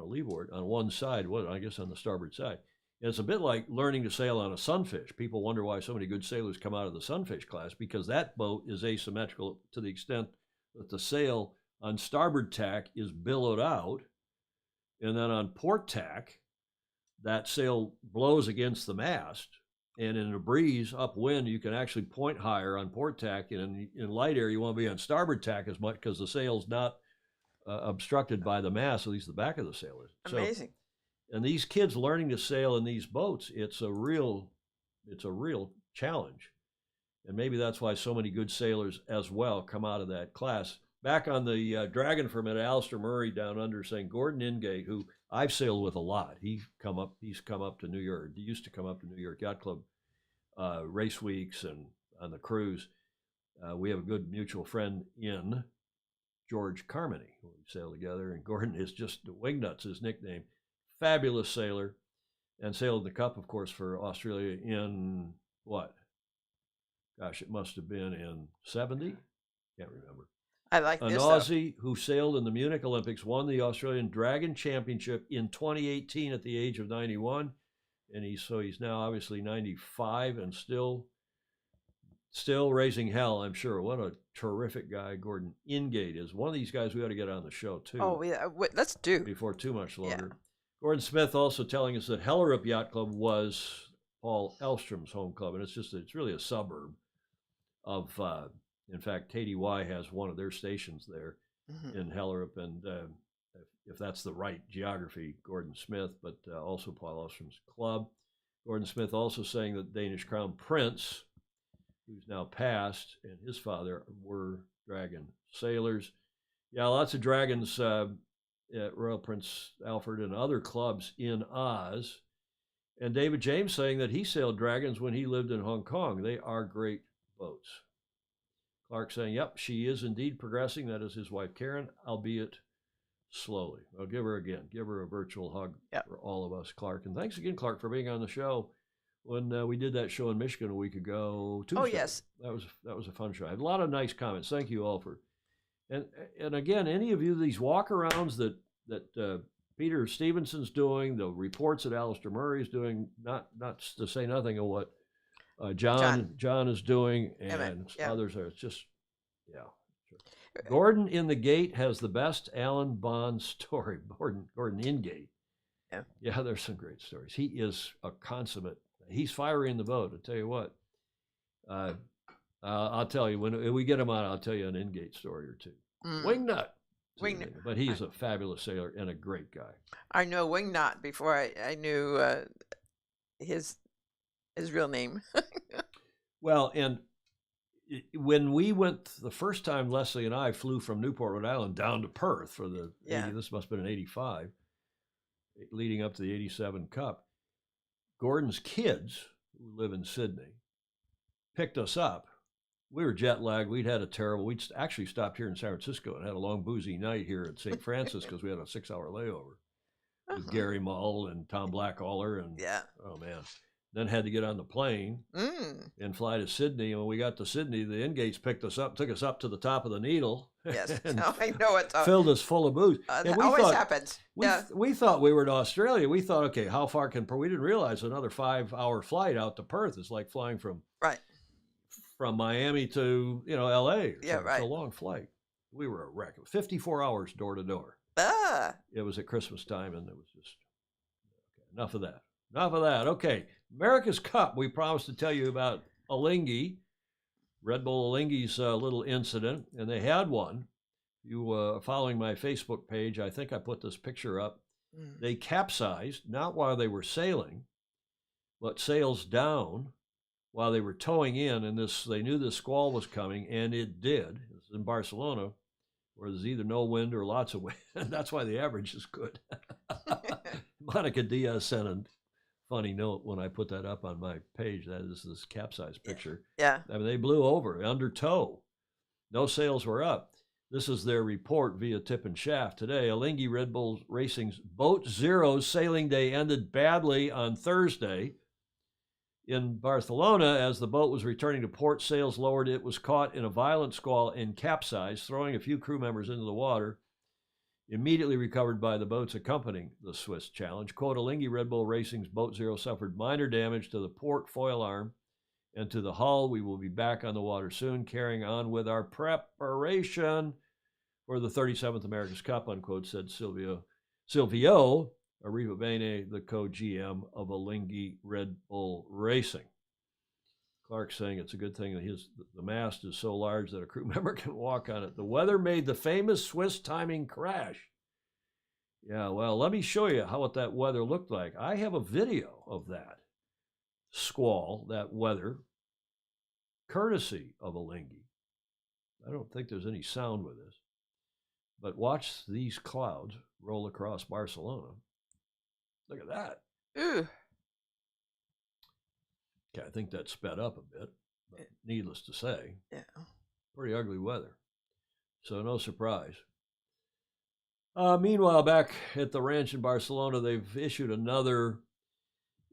lee board on one side. I guess on the starboard side. And it's a bit like learning to sail on a Sunfish. People wonder why so many good sailors come out of the Sunfish class because that boat is asymmetrical to the extent that the sail on starboard tack is billowed out, and then on port tack, that sail blows against the mast, and in a breeze upwind, you can actually point higher on port tack, and in light air, you want to be on starboard tack as much because the sail's not obstructed by the mast, at least the back of the sail is. Amazing. And these kids learning to sail in these boats, it's a real challenge. And maybe that's why so many good sailors as well come out of that class. Back on the Dragon for a minute, Alistair Murray down under saying Gordon Ingate, who I've sailed with a lot. He's come up to New York. He used to come up to New York Yacht Club race weeks and on the cruise. We have a good mutual friend in George Carmody. We sail together, and Gordon is just Wingnuts, his nickname. Fabulous sailor, and sailed the Cup, of course, for Australia in what? Gosh, it must have been in 70? Can't remember. I like an this. Aussie who sailed in the Munich Olympics, won the Australian Dragon Championship in 2018 at the age of 91, and he's now obviously 95 and still raising hell, I'm sure. What a terrific guy Gordon Ingate is. One of these guys we ought to get on the show too. Oh yeah, let's do before too much longer. Yeah. Gordon Smith also telling us that Hellerup Yacht Club was Paul Elfstrom's home club, and it's really a suburb of. In fact, KDY has one of their stations there in Hellerup, and if that's the right geography, Gordon Smith, but also Paul Ostrom's club. Gordon Smith also saying that Danish Crown Prince, who's now passed, and his father were dragon sailors. Yeah, lots of dragons at Royal Prince Alfred and other clubs in Oz. And David James saying that he sailed dragons when he lived in Hong Kong. They are great boats. Clark saying, yep, she is indeed progressing. That is his wife, Karen, albeit slowly. I'll give her a virtual hug for all of us, Clark. And thanks again, Clark, for being on the show. When we did that show in Michigan a week ago, Tuesday. Oh, yes. That was a fun show. I had a lot of nice comments. Thank you all for, and again, any of you, these walk-arounds that Peter Stevenson's doing, the reports that Alistair Murray's doing, not to say nothing of what John is doing, and others are. It's just, yeah. Gordon in the Gate has the best Alan Bond story. Gordon in Gate. Yeah, there's some great stories. He is a consummate. He's fiery in the boat. I'll tell you what. I'll tell you when we get him on. I'll tell you an in-gate story or two. Wingnut. But he's a fabulous sailor and a great guy. I know Wingnut before I knew his real name. Well, and when we went the first time, Leslie and I flew from Newport, Rhode Island down to Perth for the 80, this must have been in 85, leading up to the 87 Cup. Gordon's kids, who live in Sydney, picked us up. We were jet lagged. We'd actually stopped here in San Francisco and had a long boozy night here at St. Francis because we had a 6-hour layover with Gary Mull and Tom Blackaller. And oh man. Then had to get on the plane and fly to Sydney. And when we got to Sydney, the in-gates picked us up, took us up to the top of the Needle. Yes, and I know it. Filled us full of booze. That always happens. We thought we were in Australia. We thought, okay, how far we didn't realize another 5-hour flight out to Perth is like flying from Miami to L.A. It's a long flight. We were a wreck. 54 hours door to door. It was at Christmas time, and it was just enough of that. Okay, America's Cup. We promised to tell you about Alinghi, Red Bull Alinghi's little incident, and they had one. You following my Facebook page, I think I put this picture up. They capsized, not while they were sailing, but sails down while they were towing in, and they knew this squall was coming, and it did. It's in Barcelona, where there's either no wind or lots of wind. That's why the average is good. Monica Diaz sent a funny note when I put that up on my page. That is this capsized picture. Yeah. I mean, they blew over under tow. No sails were up. This is their report via Tip and Shaft today. Alinghi Red Bull Racing's Boat Zero's sailing day ended badly on Thursday. In Barcelona, as the boat was returning to port, sails lowered. It was caught in a violent squall and capsized, throwing a few crew members into the water. Immediately recovered by the boats accompanying the Swiss challenge. Quote, Alinghi Red Bull Racing's Boat Zero suffered minor damage to the port foil arm and to the hull. We will be back on the water soon, carrying on with our preparation for the 37th America's Cup, unquote, said Silvio Arrivabene, the co-GM of Alinghi Red Bull Racing. Clark saying it's a good thing that the mast is so large that a crew member can walk on it. The weather made the famous Swiss timing crash. Yeah, well, let me show you what that weather looked like. I have a video of that squall, that weather, courtesy of Alinghi. I don't think there's any sound with this. But watch these clouds roll across Barcelona. Look at that. Ooh. Okay, I think that sped up a bit, but needless to say, pretty ugly weather. So no surprise. Meanwhile, back at the ranch in Barcelona, they've issued another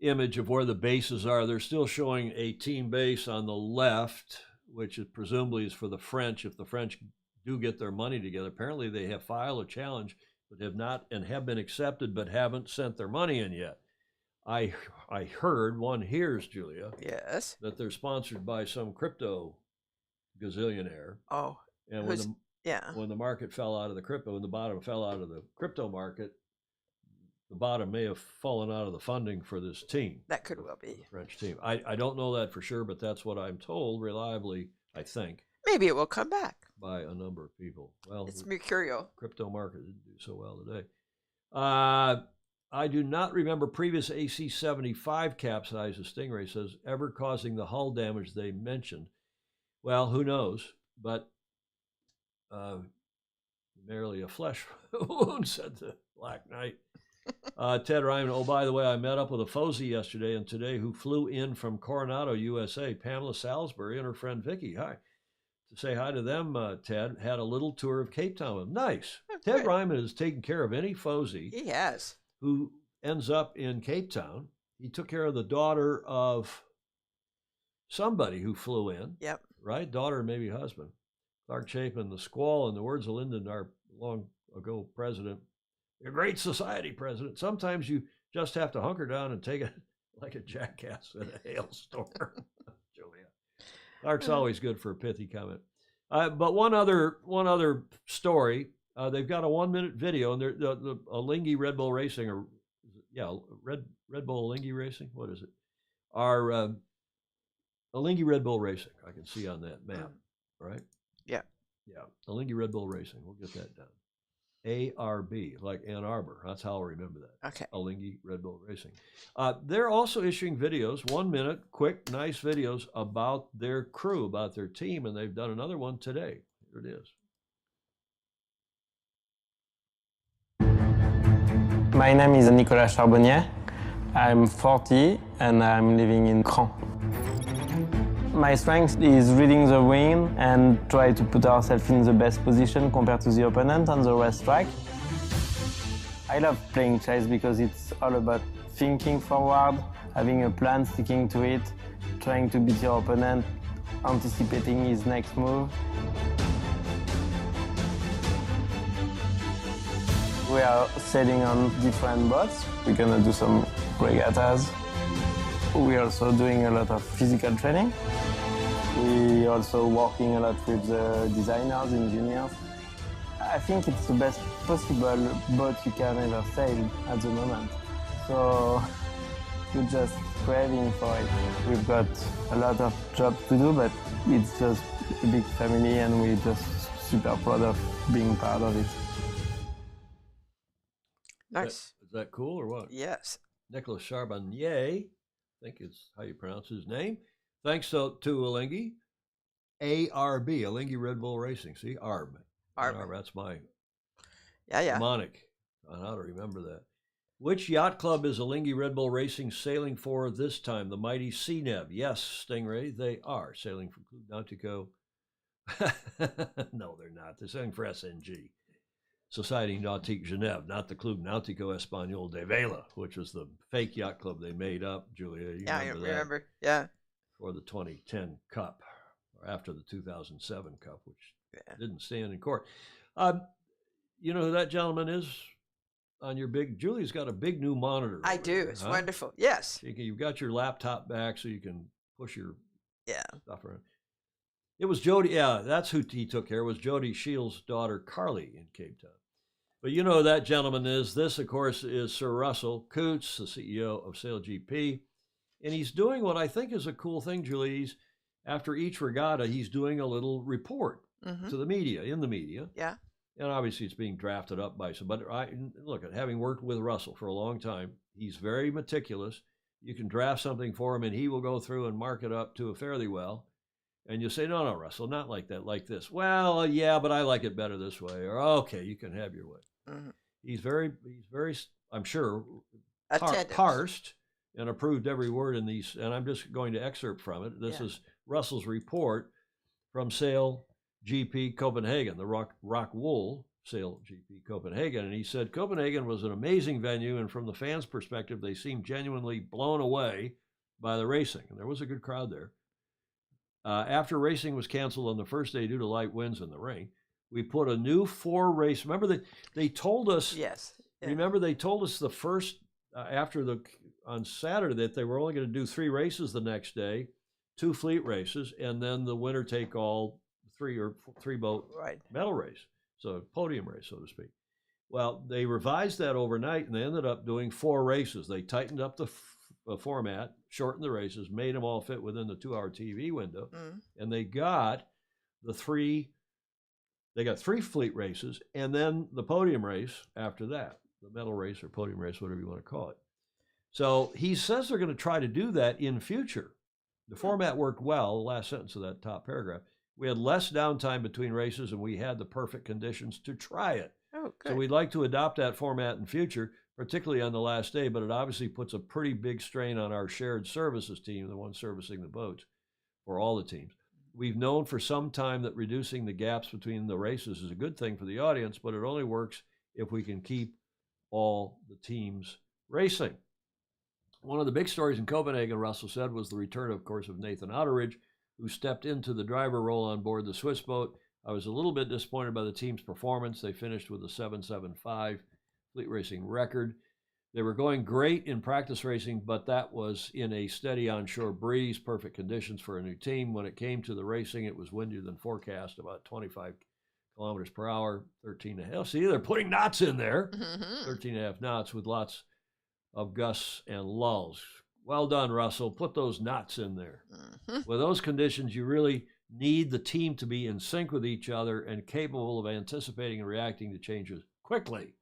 image of where the bases are. They're still showing a team base on the left, which is presumably is for the French. If the French do get their money together, apparently they have filed a challenge, but have not and have been accepted, but haven't sent their money in yet. I heard, one hears, Julia, yes, that they're sponsored by some crypto gazillionaire. Oh, and when the market fell out of the crypto, when the bottom fell out of the crypto market, the bottom may have fallen out of the funding for this team. That could well be. The French team. I don't know that for sure, but that's what I'm told reliably, I think. Maybe it will come back. by a number of people. Well, It's mercurial. Crypto market didn't do so well today. I do not remember previous AC-75 capsizes, Stingray says, ever causing the hull damage they mentioned. Well, who knows? But merely a flesh wound, said the Black Knight. Ted Ryman, oh, by the way, I met up with a Fozy yesterday and today who flew in from Coronado, USA, Pamela Salisbury and her friend Vicky. Hi. To say hi to them, Ted, had a little tour of Cape Town with them. Nice. Ted good. Ryman has taken care of any Fozy He has. who ends up in Cape Town. He took care of the daughter of somebody who flew in. Yep. Right? Daughter and maybe husband. Clark Chapin, the squall, in the words of Lyndon, our long ago president, a great society president. Sometimes you just have to hunker down and take it like a jackass in a hailstorm. Julia. Clark's always good for a pithy comment. But one other story. They've got a 1-minute video, and they're the Alinghi Red Bull Racing, or Red Bull Alinghi Racing. What is it? Our Alinghi Red Bull Racing. I can see on that map, right? Yeah. Yeah. Alinghi Red Bull Racing. We'll get that down. ARB, like Ann Arbor. That's how I'll remember that. Okay. Alinghi Red Bull Racing. They're also issuing videos, 1 minute, quick, nice videos about their crew, about their team, and they've done another one today. Here it is. My name is Nicolas Charbonnier. I'm 40 and I'm living in Cran. My strength is reading the wind and try to put ourselves in the best position compared to the opponent on the racetrack. I love playing chess because it's all about thinking forward, having a plan, sticking to it, trying to beat your opponent, anticipating his next move. We are sailing on different boats. We're gonna do some regattas. We're also doing a lot of physical training. We're also working a lot with the designers, engineers. I think it's the best possible boat you can ever sail at the moment. So we're just craving for it. We've got a lot of jobs to do, but it's just a big family and we're just super proud of being part of it. Nice. Is that cool or what? Yes. Nicolas Charbonnier, I think is how you pronounce his name. Thanks to Alinghi. ARB, Alinghi Red Bull Racing. See, ARB. ARB. That's my mnemonic on how to remember that. Which yacht club is Alinghi Red Bull Racing sailing for this time? The mighty CNEB. Yes, Stingray, they are sailing for Club Nautico. No, they're not. They're sailing for SNG. Société Nautique Genève, not the Club Nautico Espagnol de Vela, which was the fake yacht club they made up, Julia. You I remember. Yeah. For the 2010 Cup, or after the 2007 Cup, which didn't stand in court. You know who that gentleman is on your big? Julie's got a big new monitor. I do. It's wonderful. Yes. You've got your laptop back so you can push your stuff around. It was Jody. Yeah, that's who he took care of. Was Jody Shields' daughter Carly in Cape Town. But you know who that gentleman is. This, of course, is Sir Russell Coutts, the CEO of Sail GP. And he's doing what I think is a cool thing, Julie. After each regatta, he's doing a little report to the media, in the media. Yeah. And obviously it's being drafted up by some. But look, having worked with Russell for a long time, he's very meticulous. You can draft something for him, and he will go through and mark it up to a fairly well. And you say, no, Russell, not like that, like this. Well, yeah, but I like it better this way. Or, okay, you can have your way. He's very, I'm sure, parsed and approved every word in these. And I'm just going to excerpt from it. This is Russell's report from Sail GP Copenhagen, the Rock Wool Sail GP Copenhagen. And he said, Copenhagen was an amazing venue. And from the fans' perspective, they seemed genuinely blown away by the racing. And there was a good crowd there. After racing was canceled on the first day due to light winds in the rain, we put a new 4-race. Remember they told us. Yes. Yeah. Remember they told us the first on Saturday that they were only going to do 3 races the next day, 2 fleet races, and then the winner take all 3 boat medal race, so podium race, so to speak. Well, they revised that overnight, and they ended up doing 4 races. They tightened up the format, shortened the races, made them all fit within the 2-hour TV window, and they got the 3 They got 3 fleet races and then the podium race after that, the medal race or podium race, whatever you want to call it. So he says they're going to try to do that in future. The format worked well, the last sentence of that top paragraph. We had less downtime between races and we had the perfect conditions to try it. Oh, good. So we'd like to adopt that format in future, particularly on the last day, but it obviously puts a pretty big strain on our shared services team, the one servicing the boats, for all the teams. We've known for some time that reducing the gaps between the races is a good thing for the audience, but it only works if we can keep all the teams racing. One of the big stories in Copenhagen, Russell said, was the return, of course, of Nathan Utteridge, who stepped into the driver role on board the Swiss boat. I was a little bit disappointed by the team's performance. They finished with a 7.75 fleet racing record. They were going great in practice racing, but that was in a steady onshore breeze, perfect conditions for a new team. When it came to the racing, it was windier than forecast, about 25 kilometers per hour, 13.5. See, they're putting knots in there, 13.5 knots with lots of gusts and lulls. Well done, Russell. Put those knots in there. With those conditions, you really need the team to be in sync with each other and capable of anticipating and reacting to changes quickly.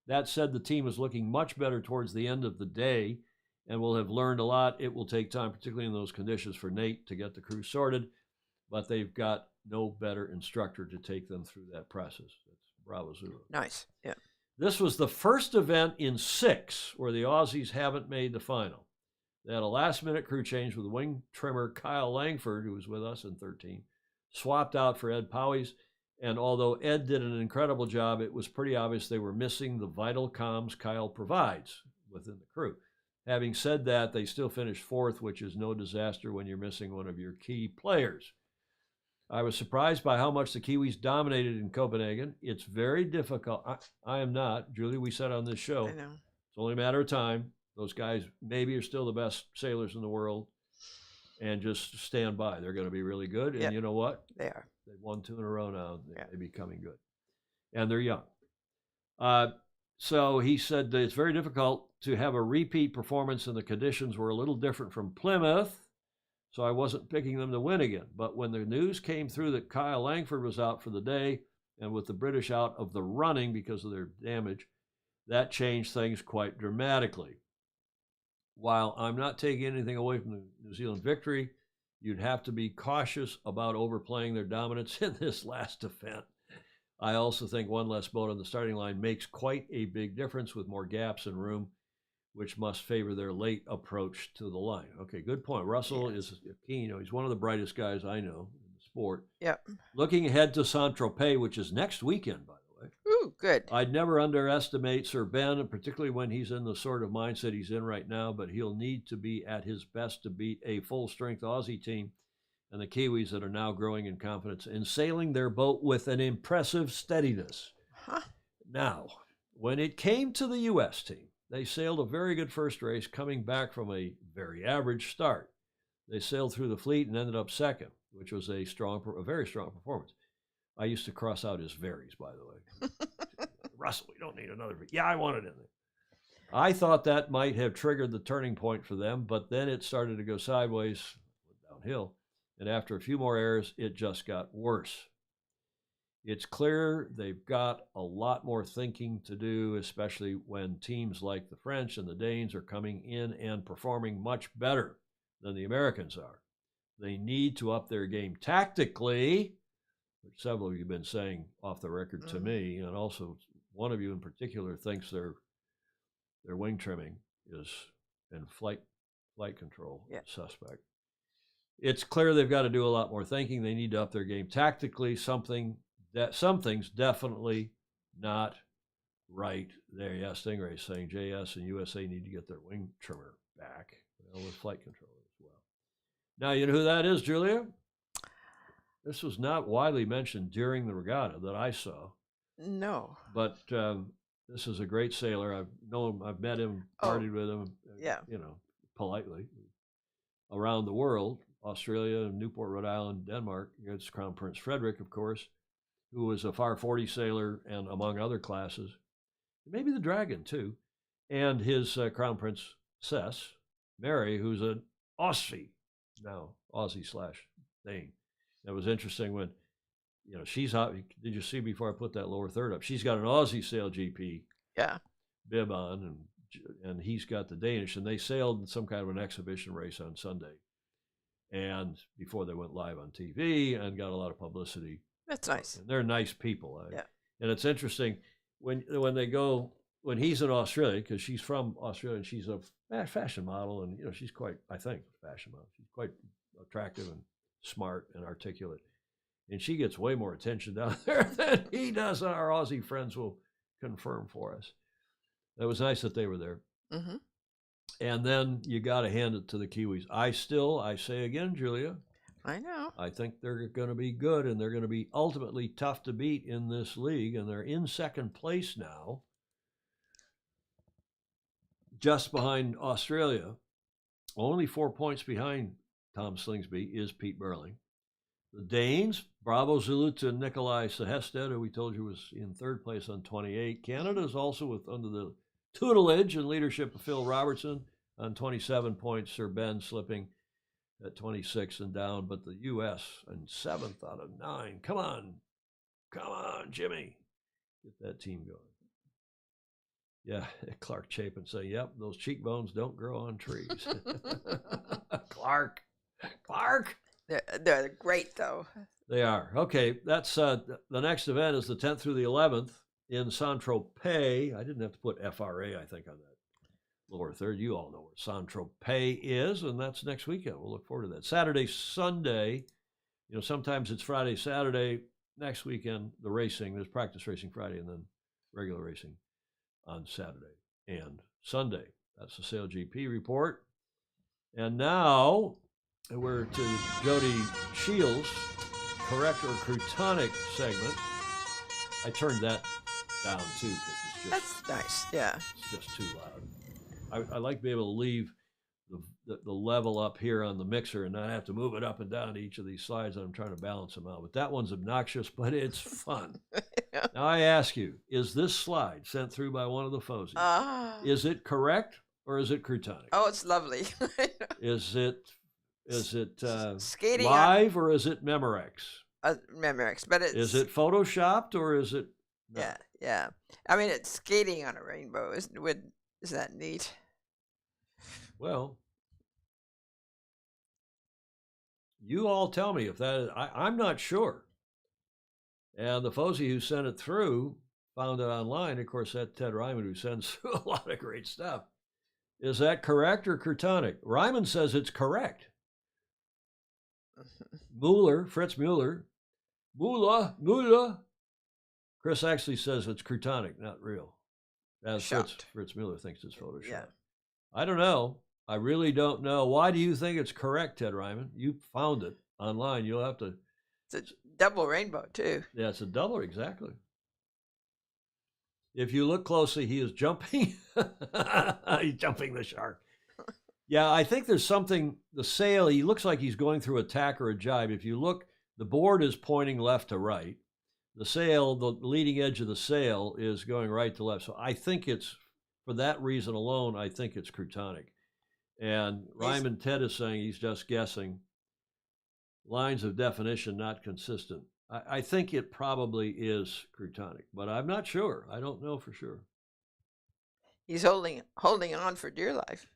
That said, the team is looking much better towards the end of the day and will have learned a lot. It will take time, particularly in those conditions, for Nate to get the crew sorted, but they've got no better instructor to take them through that process. That's Bravo Zulu. Nice. Yeah. This was the first event in 6 where the Aussies haven't made the final. They had a last-minute crew change with wing trimmer Kyle Langford, who was with us in 13, swapped out for Ed Powies. And although Ed did an incredible job, it was pretty obvious they were missing the vital comms Kyle provides within the crew. Having said that, they still finished 4th, which is no disaster when you're missing one of your key players. I was surprised by how much the Kiwis dominated in Copenhagen. It's very difficult. I am not. Julie, we said on this show, I know. it's only a matter of time. Those guys maybe are still the best sailors in the world, and just stand by. They're going to be really good. And you know what? They are. They've won 2 in a row now. They're becoming good. And they're young. So he said that it's very difficult to have a repeat performance, and the conditions were a little different from Plymouth. So I wasn't picking them to win again. But when the news came through that Kyle Langford was out for the day, and with the British out of the running because of their damage, that changed things quite dramatically. While I'm not taking anything away from the New Zealand victory, you'd have to be cautious about overplaying their dominance in this last event. I also think one less boat on the starting line makes quite a big difference with more gaps and room, which must favor their late approach to the line. Okay, good point. Russell is keen. He's one of the brightest guys I know in the sport. Yep. Looking ahead to Saint-Tropez, which is next weekend, by the way. Ooh, good. I'd never underestimate Sir Ben, particularly when he's in the sort of mindset he's in right now, but he'll need to be at his best to beat a full-strength Aussie team and the Kiwis that are now growing in confidence and sailing their boat with an impressive steadiness. Now, when it came to the U.S. team, they sailed a very good first race, coming back from a very average start. They sailed through the fleet and ended up second, which was a very strong performance. I used to cross out his varies, by the way. Russell, we don't need another. Yeah, I want it in there. I thought that might have triggered the turning point for them, but then it started to go sideways, downhill. And after a few more errors, it just got worse. It's clear they've got a lot more thinking to do, especially when teams like the French and the Danes are coming in and performing much better than the Americans are. They need to up their game tactically, which several of you have been saying off the record to me, and also one of you in particular thinks their wing trimming is in flight control suspect. It's clear they've got to do a lot more thinking. They need to up their game tactically. Something's definitely not right there. Yeah, Stingray saying JS and USA need to get their wing trimmer back. With flight control as well. Now, you know who that is, Julia? This was not widely mentioned during the regatta that I saw. No. But this is a great sailor. I've known him. I've met him, partied with him, politely. Around the world, Australia, Newport, Rhode Island, Denmark. It's Crown Prince Frederick, of course, who was a Far 40 sailor and among other classes. Maybe the Dragon, too. And his Crown Princess, Mary, who's an Aussie now, Aussie/Dane. It was interesting when you know, she's out. Did you see before I put that lower third up? She's got an Aussie sail GP bib on, and he's got the Danish, and they sailed in some kind of an exhibition race on Sunday, and before they went live on TV and got a lot of publicity. That's nice. And they're nice people. Yeah. And it's interesting when they go, when he's in Australia, because she's from Australia and she's a fashion model, and you know, she's quite, I think, fashion model. She's quite attractive and smart and articulate. And she gets way more attention down there than he does. Our Aussie friends will confirm for us. It was nice that they were there. Mm-hmm. And then you got to hand it to the Kiwis. I say again, Julia, I know. I think they're going to be good, and they're going to be ultimately tough to beat in this league, and they're in second place now, just behind Australia. Only 4 points behind Tom Slingsby is Pete Burling. The Danes, bravo Zulu to Nikolai Sehested, who we told you was in third place on 28. Canada is also under the tutelage and leadership of Phil Robertson on 27 points. Sir Ben slipping at 26 and down, but the U.S. in 7th out of 9. Come on, Jimmy. Get that team going. Yeah, Clark Chapin say, yep, those cheekbones don't grow on trees. Clark. They're great, though. They are. Okay, that's the next event is the 10th through the 11th in Saint-Tropez. I didn't have to put FRA, I think, on that lower third. You all know where Saint-Tropez is, and that's next weekend. We'll look forward to that. Saturday, Sunday, you know, sometimes it's Friday, Saturday. Next weekend, the racing, there's practice racing Friday and then regular racing on Saturday and Sunday. That's the Sail GP report. And now we're to Jody Shields' correct or crutonic segment. I turned that down too. That's nice. Yeah. It's just too loud. I like to be able to leave the level up here on the mixer and not have to move it up and down to each of these slides. I'm trying to balance them out. But that one's obnoxious, but it's fun. Yeah. Now I ask you, is this slide sent through by one of the Fosies? Is it correct or is it crutonic? Oh, it's lovely. Is it skating live or is it Memorex? Memorex, but it's... Is it photoshopped or is it... No? Yeah. I mean, it's skating on a rainbow. Is that neat? Well, you all tell me if that is... I'm not sure. And the Fosie who sent it through found it online. Of course, that's Ted Ryman, who sends through a lot of great stuff. Is that correct or crutonic? Ryman says it's correct. Fritz Mueller. Chris actually says it's crutonic, not real. As Fritz Mueller thinks it's Photoshop. Yeah. I don't know. I really don't know. Why do you think it's correct, Ted Ryman? You found it online. You'll have to... It's a double rainbow, too. Yeah, it's a double, exactly. If you look closely, he is jumping. He's jumping the shark. Yeah, I think there's something, the sail, he looks like he's going through a tack or a jibe. If you look, the board is pointing left to right. The sail, the leading edge of the sail is going right to left. So I think it's, for that reason alone, I think it's crutonic. And Ryman Ted is saying he's just guessing. Lines of definition not consistent. I think it probably is crutonic, but I'm not sure. I don't know for sure. He's holding on for dear life.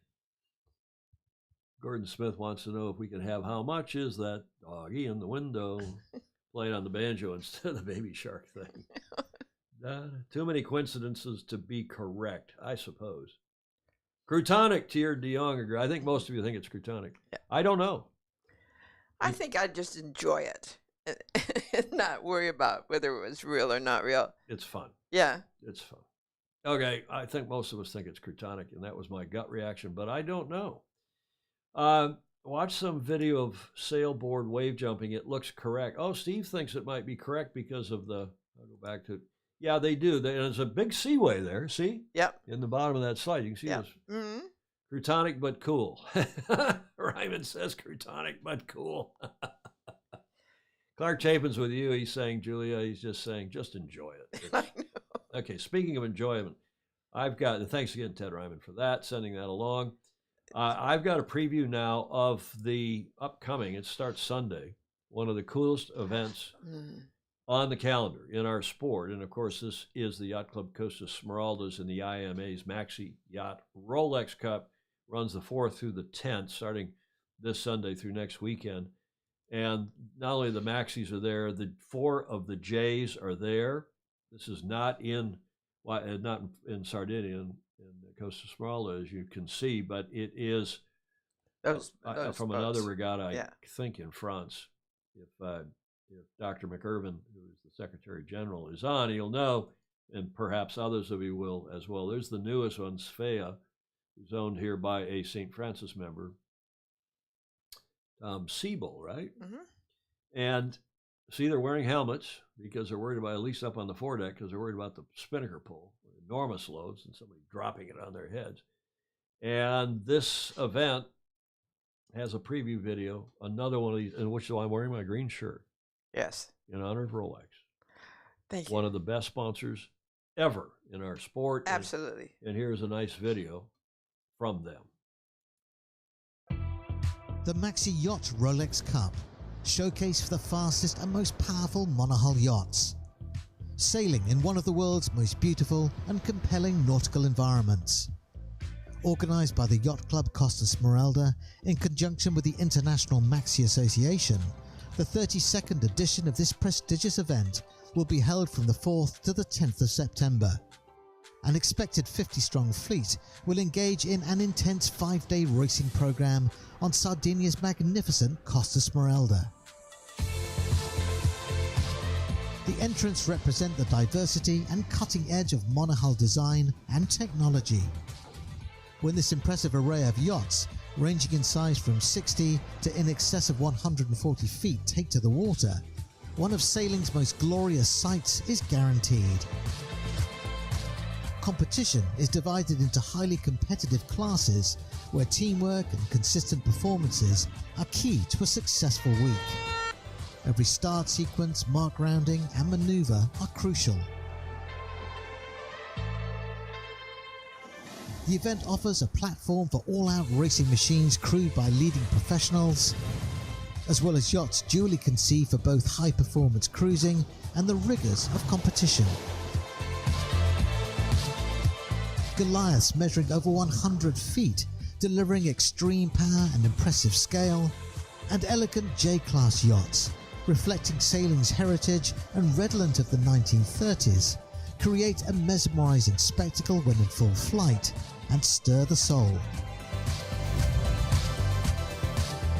Gordon Smith wants to know if we can have how much is that doggy in the window playing on the banjo instead of the baby shark thing. Too many coincidences to be correct, I suppose. Crutonic, Tier de Jong. I think most of you think it's crutonic. Yeah. I don't know. I think I'd just enjoy it and not worry about whether it was real or not real. It's fun. Yeah. It's fun. Okay, I think most of us think it's crutonic, and that was my gut reaction, but I don't know. Watch some video of sailboard wave jumping. It looks correct. Oh, Steve thinks it might be correct because of the, I'll go back to, yeah, they do. There's a big seaway there, see? Yep. In the bottom of that slide, you can see this. Mm-hmm. Crutonic but cool. Ryman says crutonic but cool. Clark Chapin's with you. He's saying, Julia, he's just saying, just enjoy it. Okay, speaking of enjoyment, I've got, and thanks again, Ted Ryman, for that, sending that along. I've got a preview now of the upcoming, it starts Sunday, one of the coolest events on the calendar in our sport. And of course, this is the Yacht Club Costa Smeraldas in the IMA's Maxi Yacht Rolex Cup. Runs the 4th through the 10th, starting this Sunday through next weekend. And not only the Maxis are there, the 4 of the J's are there. This is not in Sardinia, in Costa Smeralda, as you can see, but it is those from boats. another regatta, I Yeah. think in France. If Dr. McIrvin, who is the Secretary General, is on, he'll know, and perhaps others of you will as well. There's the newest one, Svea, who's owned here by a St. Francis member, Siebel, right? Mm-hmm. And see, they're wearing helmets because they're worried about, at least up on the foredeck, because they're worried about the spinnaker pull, enormous loads, and somebody dropping it on their heads. And this event has a preview video, another one of these, in which I'm wearing my green shirt. Yes. In honor of Rolex. Thank you. One of the best sponsors ever in our sport. Absolutely. And here's a nice video from them. The Maxi Yacht Rolex Cup, showcase for the fastest and most powerful monohull yachts. Sailing in one of the world's most beautiful and compelling nautical environments. Organised by the Yacht Club Costa Smeralda in conjunction with the International Maxi Association, the 32nd edition of this prestigious event will be held from the 4th to the 10th of September. An expected 50-strong fleet will engage in an intense 5-day racing program on Sardinia's magnificent Costa Smeralda. The entrants represent the diversity and cutting edge of monohull design and technology. When this impressive array of yachts, ranging in size from 60 to in excess of 140 feet, take to the water, one of sailing's most glorious sights is guaranteed. Competition is divided into highly competitive classes where teamwork and consistent performances are key to a successful week. Every start sequence, mark rounding and maneuver are crucial. The event offers a platform for all-out racing machines crewed by leading professionals, as well as yachts duly conceived for both high-performance cruising and the rigours of competition. Goliaths measuring over 100 feet, delivering extreme power and impressive scale, and elegant J-class yachts, reflecting sailing's heritage and redolent of the 1930s, create a mesmerizing spectacle when in full flight and stir the soul.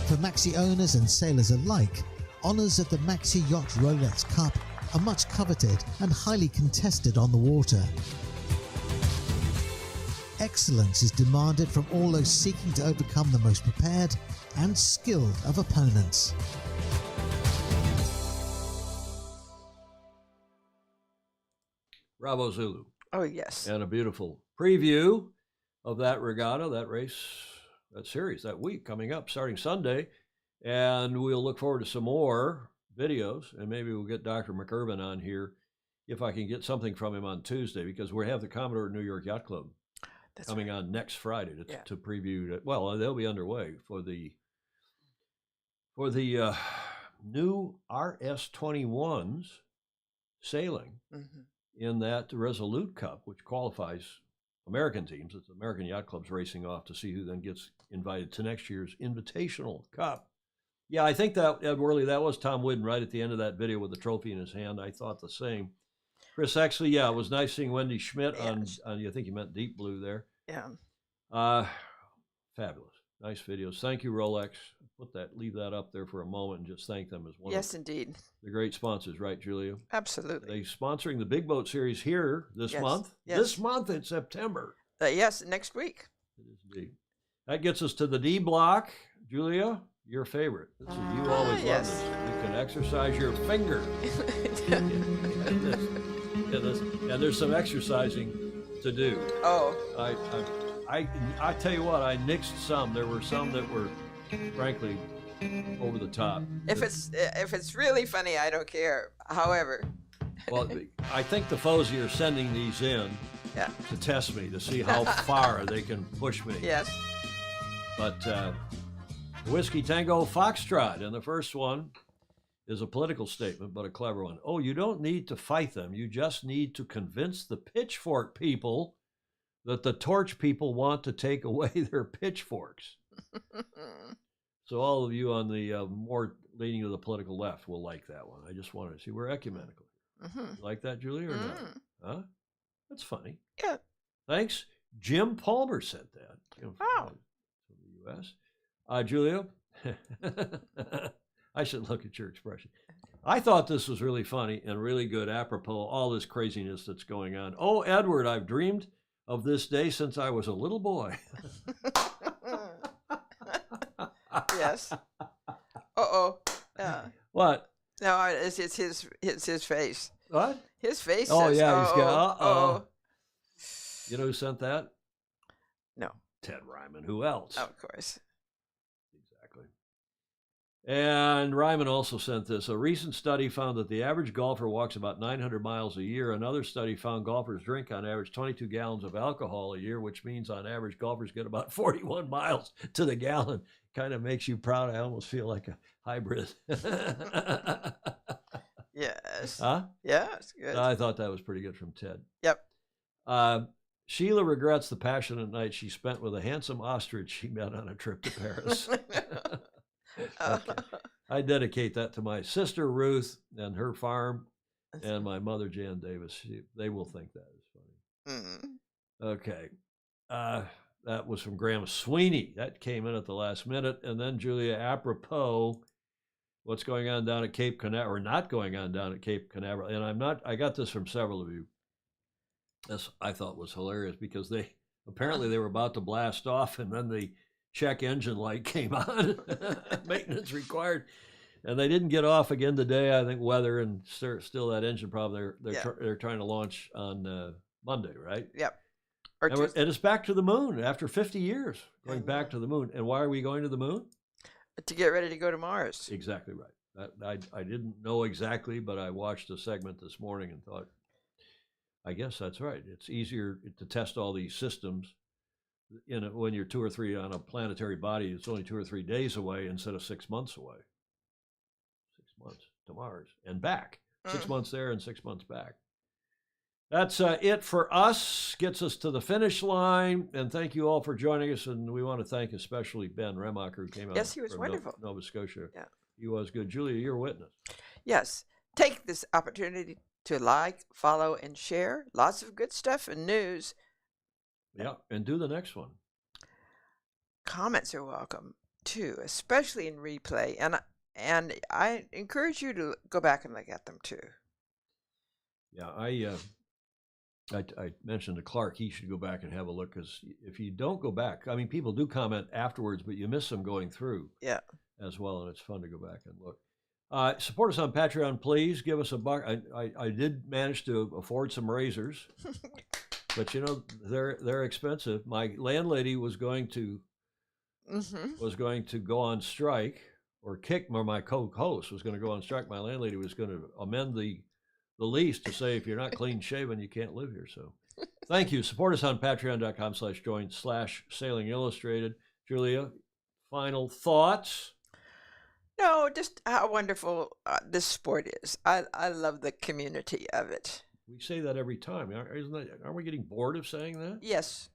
For Maxi owners and sailors alike, honours of the Maxi Yacht Rolex Cup are much coveted and highly contested on the water. Excellence is demanded from all those seeking to overcome the most prepared and skilled of opponents. Bravo Zulu. Oh, yes. And a beautiful preview of that regatta, that race, that series, that week coming up starting Sunday. And we'll look forward to some more videos, and maybe we'll get Dr. McIrvin on here if I can get something from him on Tuesday, because we have the Commodore New York Yacht Club coming on next Friday to preview. Well, they'll be underway for the new RS-21s sailing in that Resolute Cup, which qualifies American teams. It's American Yacht Clubs racing off to see who then gets invited to next year's Invitational Cup. Yeah, I think that, Ed Worley, that was Tom Whidden right at the end of that video with the trophy in his hand. I thought the same. Chris, actually, yeah, it was nice seeing Wendy Schmidt on I think you meant Deep Blue there. Yeah. Fabulous. Nice videos. Thank you, Rolex. Leave that up there for a moment and just thank them as one Yes, of indeed. the great sponsors, right, Julia? Absolutely. They're sponsoring the Big Boat Series here this month. Yes. This month in September. Yes, next week. It is indeed. That gets us to the D block. Julia, your favorite. You always love this. You can exercise your finger. And there's some exercising to do. Oh. I tell you what, I nixed some. There were some that were, frankly, over the top. If it's really funny, I don't care. However. Well, I think the Fozy are sending these in to test me, to see how far they can push me. Yes. But Whiskey Tango Foxtrot in the first one. is a political statement, but a clever one. Oh, you don't need to fight them. You just need to convince the pitchfork people that the torch people want to take away their pitchforks. So all of you on the more leaning to the political left will like that one. I just wanted to see we're ecumenical. You like that, Julia, or not? Huh? That's funny. Yeah. Thanks. Jim Palmer sent that. Wow. From the U.S. Julia, I should look at your expression. I thought this was really funny and really good, apropos all this craziness that's going on. Oh, Edward, I've dreamed of this day since I was a little boy. Yes. Uh-oh. Yeah. What? No, it's his face. What? His face Oh, says, yeah, he's got, uh-oh. You know who sent that? No. Ted Ryman. Who else? Of course. Exactly. And Ryman also sent this. A recent study found that the average golfer walks about 900 miles a year. Another study found golfers drink on average 22 gallons of alcohol a year, which means on average golfers get about 41 miles to the gallon. Kind of makes you proud. I almost feel like a hybrid. Yes. Huh? Yeah, it's good. I thought that was pretty good from Ted. Yep. Sheila regrets the passionate night she spent with a handsome ostrich she met on a trip to Paris. Okay. I dedicate that to my sister Ruth and her farm and my mother Jan Davis. They will think that is funny. Okay. That was from Graham Sweeney. That came in at the last minute. And then Julia, apropos what's going on down at Cape Canaveral, or not going on down at Cape Canaveral. And I got this from several of you. This I thought was hilarious because they were about to blast off and then the check engine light came on, maintenance required. And they didn't get off again today. I think weather and still that engine problem. They're trying to launch on Monday, right? Yep. And it's back to the moon after 50 years, going back to the moon. And why are we going to the moon? To get ready to go to Mars. Exactly right. I didn't know exactly, but I watched a segment this morning and thought, I guess that's right. It's easier to test all these systems when you're 2 or 3 on a planetary body. It's only 2 or 3 days away instead of 6 months away. 6 months to Mars and back. 6 months there and 6 months back. That's it for us. Gets us to the finish line. And thank you all for joining us. And we want to thank especially Ben Ramacher, who came out. Yes, he was from wonderful. Nova Scotia. Yeah. He was good. Julia, you're a witness. Yes. Take this opportunity to like, follow, and share. Lots of good stuff and news. Yeah, and do the next one. Comments are welcome too, especially in replay. And I encourage you to go back and look at them too. Yeah, I mentioned to Clark he should go back and have a look, because if you don't go back, I mean, people do comment afterwards, but you miss them going through. Yeah. As well, and it's fun to go back and look. Support us on Patreon, please. Give us a buck. I did manage to afford some razors, but you know they're expensive. My landlady was going to go on strike, or my co-host was going to go on strike. My landlady was going to amend the lease to say if you're not clean shaven, you can't live here. So, thank you. Support us on Patreon.com/join/Sailing Illustrated. Julia, final thoughts. No, just how wonderful this sport is. I love the community of it. We say that every time. Aren't we getting bored of saying that? Yes.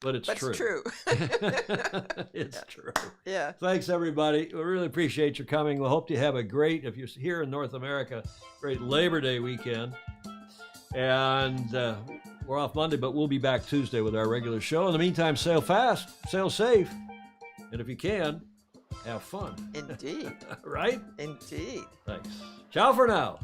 But it's true. It's true. It's true. Yeah. Thanks, everybody. We really appreciate your coming. We hope you have a great, if you're here in North America, great Labor Day weekend. And we're off Monday, but we'll be back Tuesday with our regular show. In the meantime, sail fast, sail safe, and if you can, have fun. Indeed. Right? Indeed. Thanks. Ciao for now.